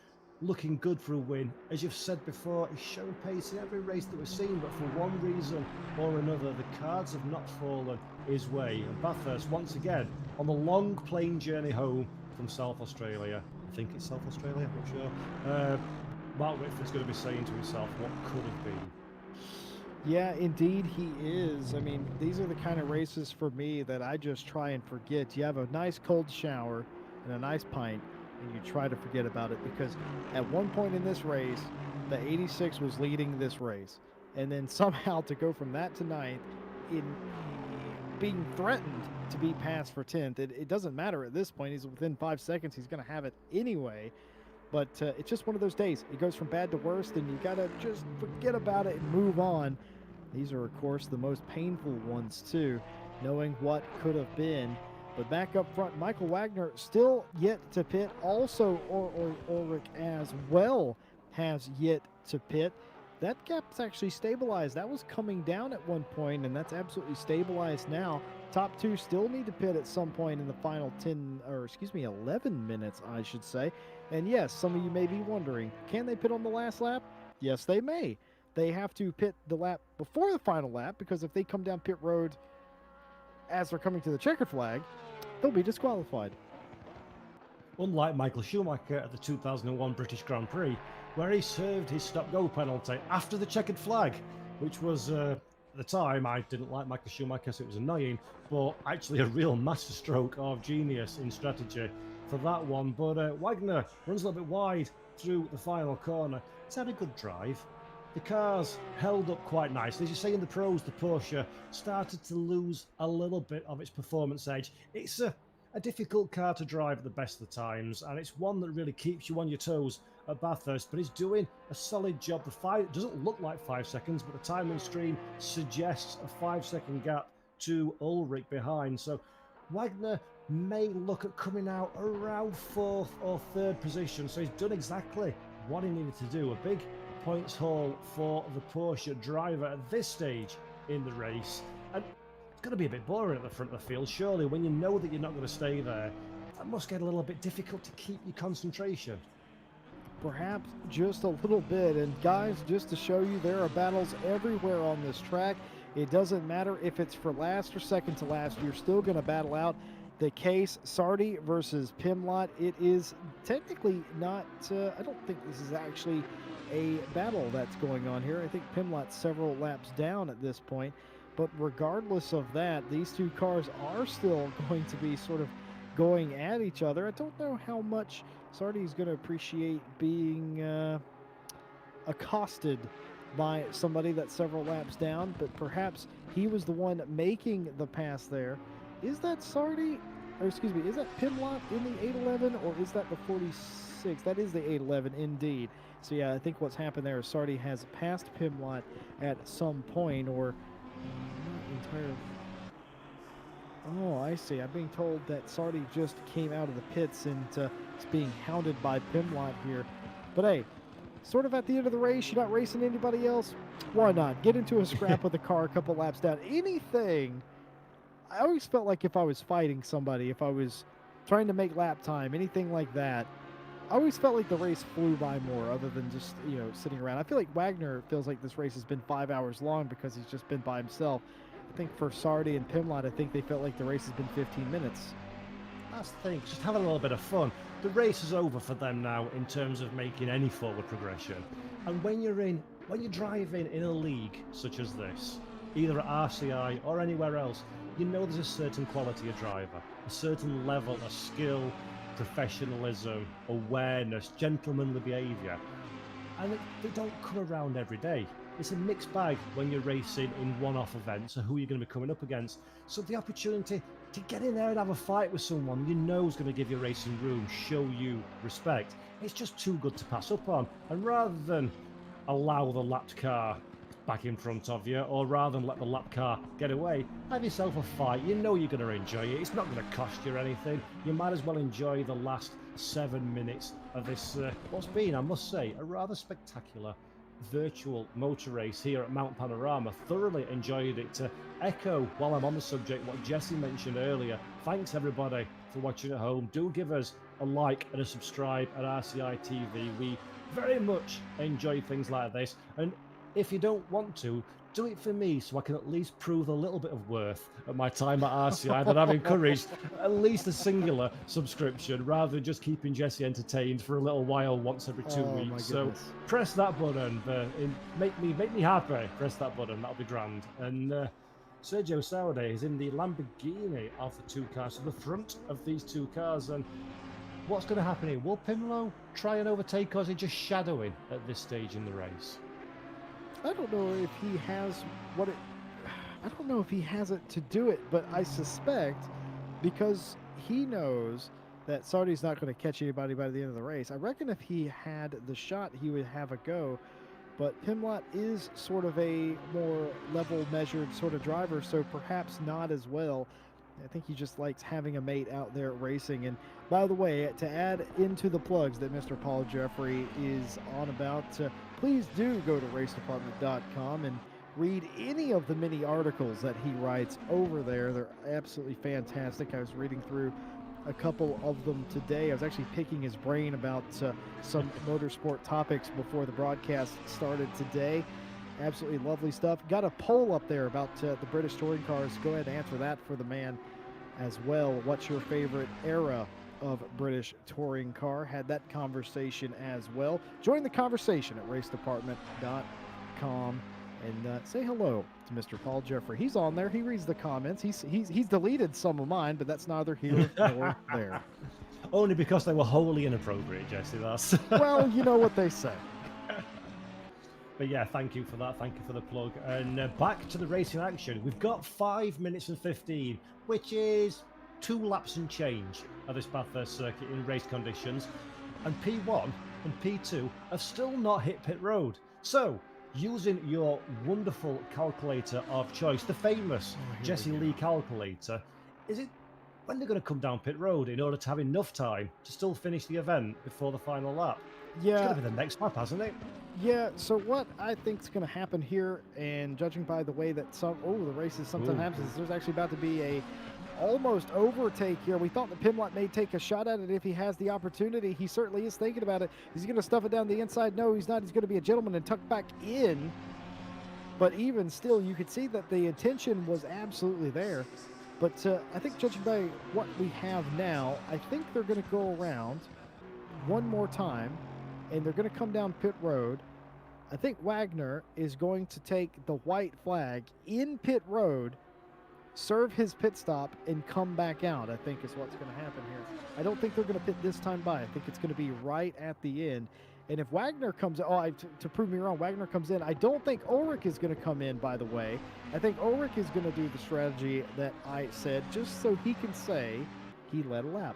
Speaker 4: looking good for a win. As you've said before, he's shown pace in every race that we've seen, but for one reason or another, the cards have not fallen his way. And Bathurst, once again, on the long plane journey home from South Australia. I think it's South Australia, I'm not sure. Mark Whitford's going to be saying to himself, what could have been?
Speaker 3: Yeah, indeed he is. I mean, these are the kind of races for me that I just try and forget. You have a nice cold shower and a nice pint, and you try to forget about it, because at one point in this race, the 86 was leading this race. And then somehow to go from that to 9th in being threatened to be passed for 10th, it doesn't matter at this point. He's within 5 seconds. He's going to have it anyway. But it's just one of those days. It goes from bad to worse, and you got to just forget about it and move on. These are, of course, the most painful ones, too, knowing what could have been. But back up front, Michael Wagner still yet to pit. Also, Ulrich as well has yet to pit. That gap's actually stabilized. That was coming down at one point, and that's absolutely stabilized now. Top two still need to pit at some point in the final 11 minutes, I should say. And yes, some of you may be wondering, can they pit on the last lap? Yes, they may. They have to pit the lap before the final lap, because if they come down pit road as they're coming to the checkered flag, they'll be disqualified.
Speaker 4: Unlike Michael Schumacher at the 2001 British Grand Prix, where he served his stop-go penalty after the checkered flag, which was, at the time, I didn't like Michael Schumacher, so it was annoying, but actually a real masterstroke of genius in strategy for that one. But Wagner runs a little bit wide through the final corner. He's had a good drive. The car's held up quite nicely. As you say in the pros, the Porsche started to lose a little bit of its performance edge. It's a difficult car to drive at the best of the times, and it's one that really keeps you on your toes at Bathurst, but he's doing a solid job. It doesn't look like 5 seconds, but the time on screen suggests a 5-second gap to Ulrich behind. So Wagner may look at coming out around 4th or 3rd position. So he's done exactly what he needed to do. A big points haul for the Porsche driver at this stage in the race. And it's going to be a bit boring at the front of the field, surely, when you know that you're not going to stay there. That must get a little bit difficult to keep your concentration.
Speaker 3: Perhaps just a little bit. And guys, just to show you, there are battles everywhere on this track. It doesn't matter if it's for last or second to last, you're still going to battle out. The case, Sardi versus Pimlott, it is technically not, I don't think this is actually a battle that's going on here. I think Pimlott's several laps down at this point. But regardless of that, these two cars are still going to be sort of going at each other. I don't know how much Sardi is going to appreciate being accosted by somebody that's several laps down, but perhaps he was the one making the pass there. Is that Sardi? or excuse me, is that Pimlott in the 811 or is that the 46? That is the 811 indeed. So yeah, I think what's happened there is Sardi has passed Pimlott at some point, or not entirely. Oh, I see. I'm being told that Sardi just came out of the pits and is being hounded by Pimlott here. But hey, sort of at the end of the race, you're not racing anybody else. Why not? Get into a scrap with the car a couple laps down. Anything. I always felt like if I was fighting somebody, if I was trying to make lap time, anything like that, I always felt like the race flew by more other than just, sitting around. I feel like Wagner feels like this race has been 5 hours long because he's just been by himself. I think for Sardi and Pimlott, I think they felt like the race has been 15 minutes.
Speaker 4: That's the thing, just having a little bit of fun. The race is over for them now in terms of making any forward progression. And when you're driving in a league such as this, either at RCI or anywhere else, you know there's a certain quality of driver, a certain level of skill, professionalism, awareness, gentlemanly behaviour. And they don't come around every day. It's a mixed bag when you're racing in one-off events, or who you're going to be coming up against. So the opportunity to get in there and have a fight with someone you know is going to give you racing room, show you respect, it's just too good to pass up on. And rather than allow the lapped car back in front of you, or rather than let the lap car get away, have yourself a fight. You know you're going to enjoy it. It's not going to cost you anything. You might as well enjoy the last 7 minutes of this, what's been, I must say, a rather spectacular virtual motor race here at Mount Panorama. Thoroughly enjoyed it. To echo, while I'm on the subject, what Jesse mentioned earlier, thanks everybody for watching at home. Do give us a like and a subscribe at RCI TV. We very much enjoy things like this, and if you don't want to, do it for me so I can at least prove a little bit of worth at my time at RCI that I've encouraged at least a singular subscription rather than just keeping Jesse entertained for a little while once every 2 weeks. So press that button, make me happy. Press that button, that'll be grand. And Sergio Saude is in the Lamborghini of the two cars, so the front of these two cars. And what's going to happen here? Will Pimlo try and overtake, or is he just shadowing at this stage in the race?
Speaker 3: I don't know if he has I don't know if he has it to do it, but I suspect because he knows that Sardi's not going to catch anybody by the end of the race. I reckon if he had the shot, he would have a go. But Pimlott is sort of a more level measured sort of driver, so perhaps not as well. I think he just likes having a mate out there racing. And by the way, to add into the plugs that Mr. Paul Jeffrey is on about, please do go to RaceDepartment.com and read any of the many articles that he writes over there. They're absolutely fantastic. I was reading through a couple of them today. I was actually picking his brain about some motorsport topics before the broadcast started today. Absolutely lovely stuff. Got a poll up there about the British touring cars. Go ahead and answer that for the man as well. What's your favorite era of British touring car? Had that conversation as well. Join the conversation at RaceDepartment.com and say hello to Mr. Paul Jeffrey. He's on there. He reads the comments. He's deleted some of mine, but that's neither here nor there.
Speaker 4: Only because they were wholly inappropriate, Jesse. That's
Speaker 3: well, you know what they say.
Speaker 4: But yeah, thank you for that. Thank you for the plug. And back to the racing action. We've got 5 minutes and 15, which is 2 laps and change of this Bathurst circuit in race conditions. And P1 and P2 have still not hit pit road. So, using your wonderful calculator of choice, the famous Jesse Lee calculator, is it when they're going to come down pit road in order to have enough time to still finish the event before the final lap?
Speaker 3: Yeah.
Speaker 4: It's going to be the next lap, hasn't it?
Speaker 3: Yeah, so what I think is going to happen here, and judging by the way that the races sometimes happens, is there's actually about to be a almost overtake here. We thought that Pimlott may take a shot at it if he has the opportunity. He certainly is thinking about it. Is he going to stuff it down the inside? No, he's not. He's going to be a gentleman and tuck back in. But even still, you could see that the intention was absolutely there. But I think judging by what we have now, I think they're going to go around one more time, and they're going to come down pit road. I think Wagner is going to take the white flag in pit road, serve his pit stop, and come back out, I think is what's going to happen here. I don't think they're going to pit this time by. I think it's going to be right at the end. And if Wagner comes, to prove me wrong, Wagner comes in. I don't think Ulrich is going to come in, by the way. I think Ulrich is going to do the strategy that I said, just so he can say he led a lap.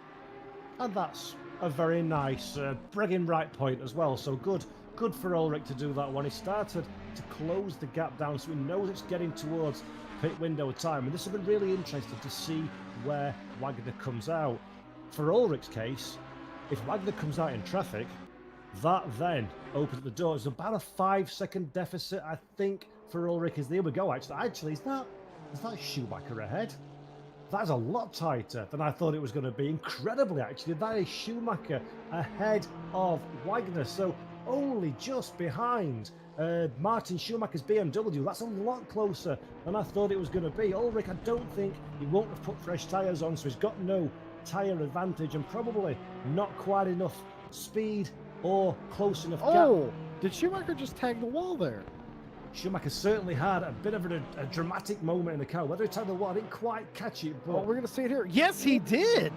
Speaker 4: And that's a very nice bragging right point as well. So good for Ulrich to do that one. He started to close the gap down, so he knows it's getting towards pit window time. And this will be really interesting to see where Wagner comes out. For Ulrich's case, if Wagner comes out in traffic, that then opens the door. It's about a 5-second deficit, I think, for Ulrich. There we go. Actually, is that Schumacher ahead? That's a lot tighter than I thought it was going to be. Incredibly, actually, that is Schumacher ahead of Wagner. So only just behind Martin Schumacher's BMW. That's a lot closer than I thought it was going to be. Ulrich, I don't think he won't have put fresh tyres on, so he's got no tyre advantage and probably not quite enough speed or close enough gap.
Speaker 3: Oh, did Schumacher just tag the wall there?
Speaker 4: Schumacher certainly had a bit of a dramatic moment in the car. Whether he tagged the wall, I didn't quite catch it, but...
Speaker 3: Oh, we're going to see it here. Yes, he did!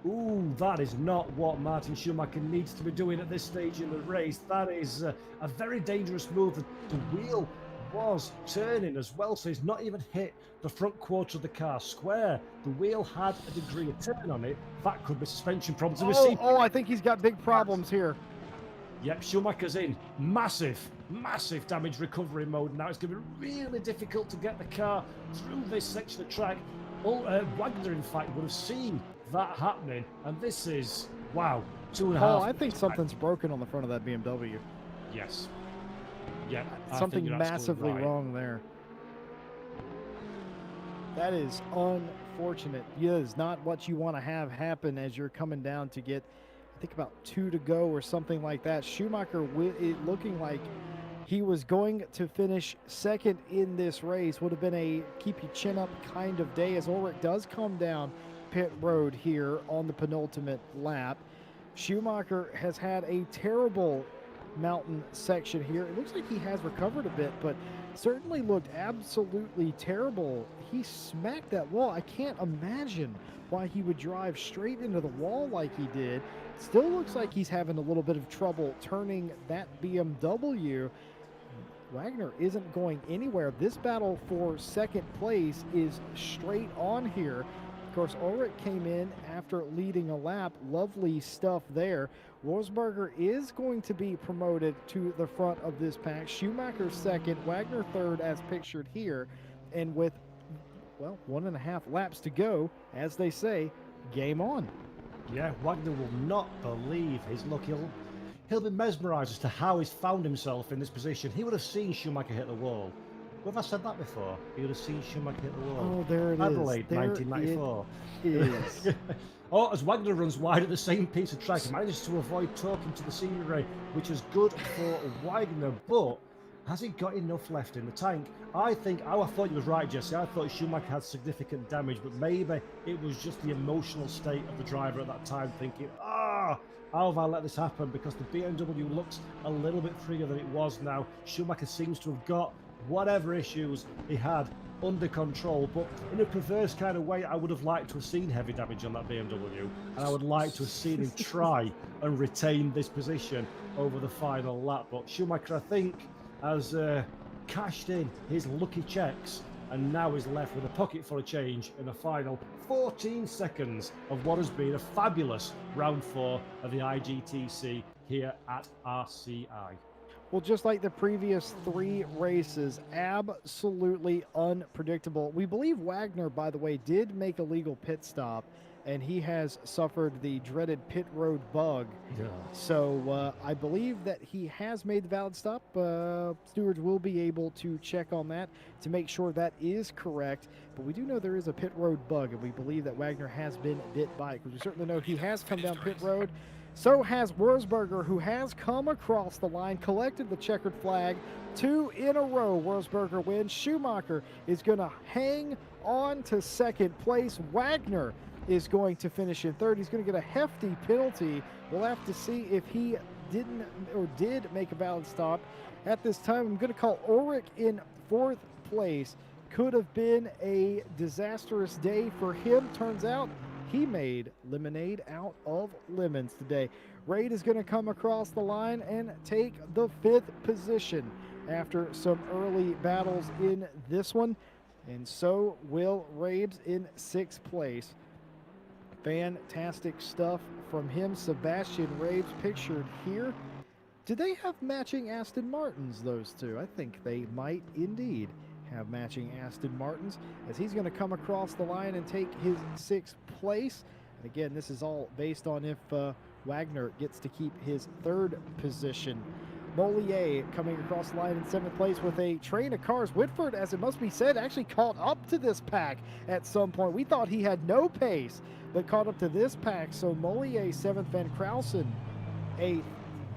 Speaker 4: Ooh, that is not what Martin Schumacher needs to be doing at this stage in the race. That is a very dangerous move. The wheel was turning as well, so he's not even hit the front quarter of the car square. The wheel had a degree of turn on it. That could be suspension problems.
Speaker 3: Oh, I think he's got big problems here.
Speaker 4: Yep, Schumacher's in massive damage recovery mode now. It's going to be really difficult to get the car through this section of track. Wagner, in fact, would have seen that happening, and this is, wow, 2.5.
Speaker 3: Oh, I think something's broken on the front of that BMW.
Speaker 4: Yes. Yeah.
Speaker 3: Something massively wrong there. That is unfortunate. It is not what you want to have happen as you're coming down to get, I think, about 2 to go or something like that. Schumacher, it looking like he was going to finish second in this race. Would have been a keep your chin up kind of day, as Ulrich does come down pit road here on the penultimate lap. Schumacher has had a terrible mountain section here. It looks like he has recovered a bit, but certainly looked absolutely terrible. He smacked that wall. I can't imagine why he would drive straight into the wall like he did. Still looks like he's having a little bit of trouble turning that BMW. Wagner isn't going anywhere. This battle for second place is straight on here. Of course, Ulrich came in after leading a lap. Lovely stuff there. Rosberger is going to be promoted to the front of this pack. Schumacher second, Wagner third as pictured here. And with, well, 1.5 laps to go, as they say, game on.
Speaker 4: Yeah, Wagner will not believe his luck. He'll be mesmerised as to how he's found himself in this position. He would have seen Schumacher hit the wall. Have I said that before? He would have seen Schumacher hit the wall.
Speaker 3: Oh, there it
Speaker 4: Adelaide,
Speaker 3: is.
Speaker 4: 1994.
Speaker 3: It is.
Speaker 4: Oh, as Wagner runs wide at the same piece of track, he manages to avoid talking to the scenery, which is good for Wagner, but has he got enough left in the tank? I thought you was right, Jesse. I thought Schumacher had significant damage, but maybe it was just the emotional state of the driver at that time, thinking, how have I let this happen? Because the BMW looks a little bit freer than it was now. Schumacher seems to have got whatever issues he had under control, but in a perverse kind of way, I would have liked to have seen heavy damage on that BMW, and I would like to have seen him try and retain this position over the final lap. But Schumacher, I think, has cashed in his lucky checks and now is left with a pocket full of change in the final 14 seconds of what has been a fabulous round 4 of the IGTC here at RCI.
Speaker 3: Well, just like the previous 3 races, absolutely unpredictable. We believe Wagner, by the way, did make a legal pit stop, and he has suffered the dreaded pit road bug.
Speaker 4: Yeah.
Speaker 3: So I believe that he has made the valid stop. Stewards will be able to check on that to make sure that is correct. But we do know there is a pit road bug, and we believe that Wagner has been bit by it, because we certainly know he has come down pit road. So has Rosberger, who has come across the line, collected the checkered flag. 2 in a row, Rosberger wins. Schumacher is going to hang on to second place. Wagner is going to finish in third. He's going to get a hefty penalty. We'll have to see if he didn't or did make a valid stop. At this time, I'm going to call Ulrich in 4th place. Could have been a disastrous day for him. Turns out he made lemonade out of lemons today. Raid is going to come across the line and take the 5th position after some early battles in this one. And so will Raid in 6th place. Fantastic stuff from him. Sebastian Raves pictured here. Do they have matching Aston Martins, those two? I think they might indeed have matching Aston Martins, as he's going to come across the line and take his 6th place. And again, this is all based on if Wagner gets to keep his 3rd position. Molier coming across the line in 7th place with a train of cars. Whitford, as it must be said, actually caught up to this pack at some point. We thought he had no pace, but caught up to this pack. So Molier 7th, Van Krausen 8th,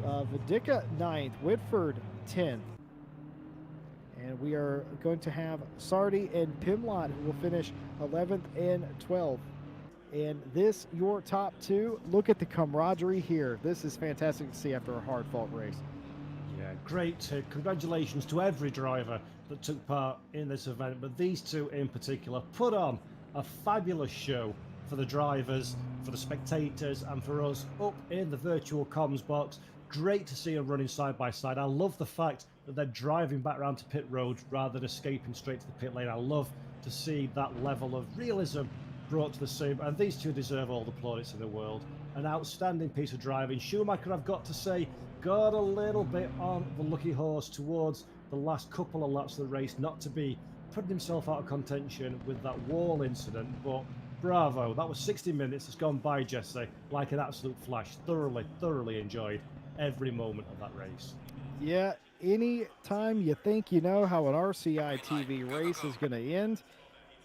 Speaker 3: Vidica 9th, Whitford 10th. And we are going to have Sardi and Pimlott, who will finish 11th and 12th. And this, your top 2. Look at the camaraderie here. This is fantastic to see after a hard-fought race.
Speaker 4: Yeah, great. Congratulations to every driver that took part in this event, but these two in particular put on a fabulous show for the drivers, for the spectators, and for us up in the virtual comms box. Great to see them running side by side. I love the fact that they're driving back around to pit road rather than escaping straight to the pit lane. I love to see that level of realism brought to the sim, and these two deserve all the plaudits in the world. An outstanding piece of driving. Schumacher, I've got to say, got a little bit on the lucky horse towards the last couple of laps of the race, not to be putting himself out of contention with that wall incident, but bravo. That was 60 minutes. It's gone by, Jesse, like an absolute flash. Thoroughly enjoyed every moment of that race.
Speaker 3: Yeah, any time you think you know how an RCI TV race is going to end,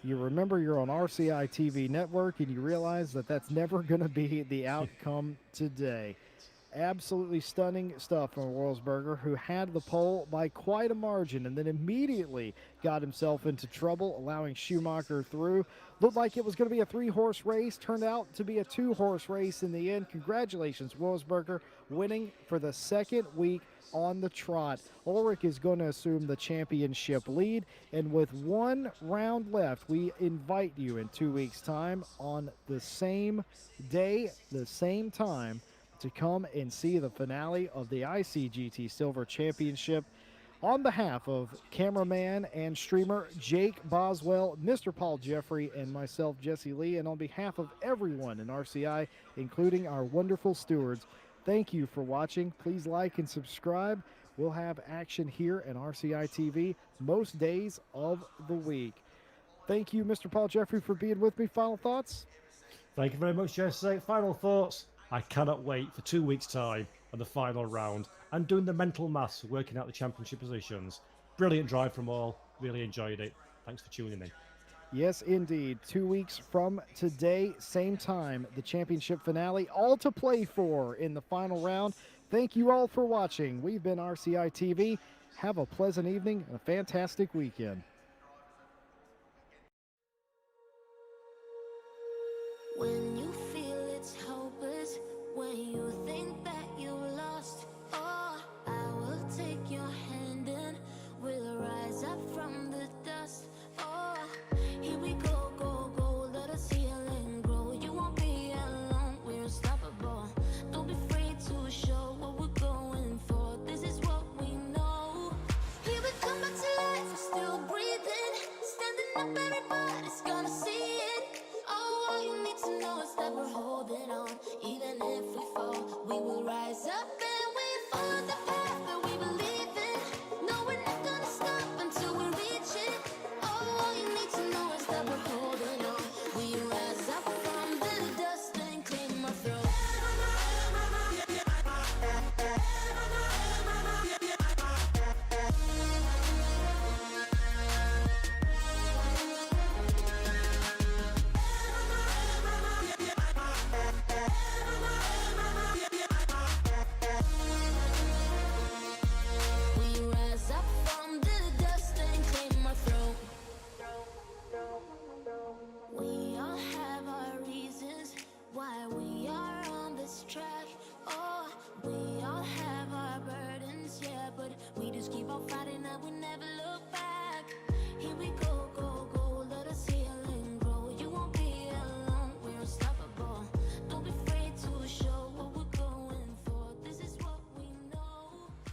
Speaker 3: you remember you're on RCI TV network and you realize that that's never going to be the outcome today. Absolutely stunning stuff from Wolfsberger, who had the pole by quite a margin and then immediately got himself into trouble, allowing Schumacher through. Looked like it was going to be a 3-horse race, turned out to be a 2-horse race in the end. Congratulations, Wolfsberger, winning for the 2nd week on the trot. Ulrich is going to assume the championship lead, and with 1 round left, we invite you in 2 weeks' time on the same day, the same time, to come and see the finale of the ICGT Silver Championship. On behalf of cameraman and streamer Jake Boswell, Mr. Paul Jeffrey, and myself, Jesse Lee, and on behalf of everyone in RCI, including our wonderful stewards, thank you for watching. Please like and subscribe. We'll have action here at RCI TV most days of the week. Thank you, Mr. Paul Jeffrey, for being with me. Final thoughts?
Speaker 4: Thank you very much, Jesse. Final thoughts. I cannot wait for 2 weeks' time on the final round and doing the mental maths, working out the championship positions. Brilliant drive from all. Really enjoyed it. Thanks for tuning in.
Speaker 3: Yes, indeed. 2 weeks from today, same time, the championship finale, all to play for in the final round. Thank you all for watching. We've been RCI TV. Have a pleasant evening and a fantastic weekend.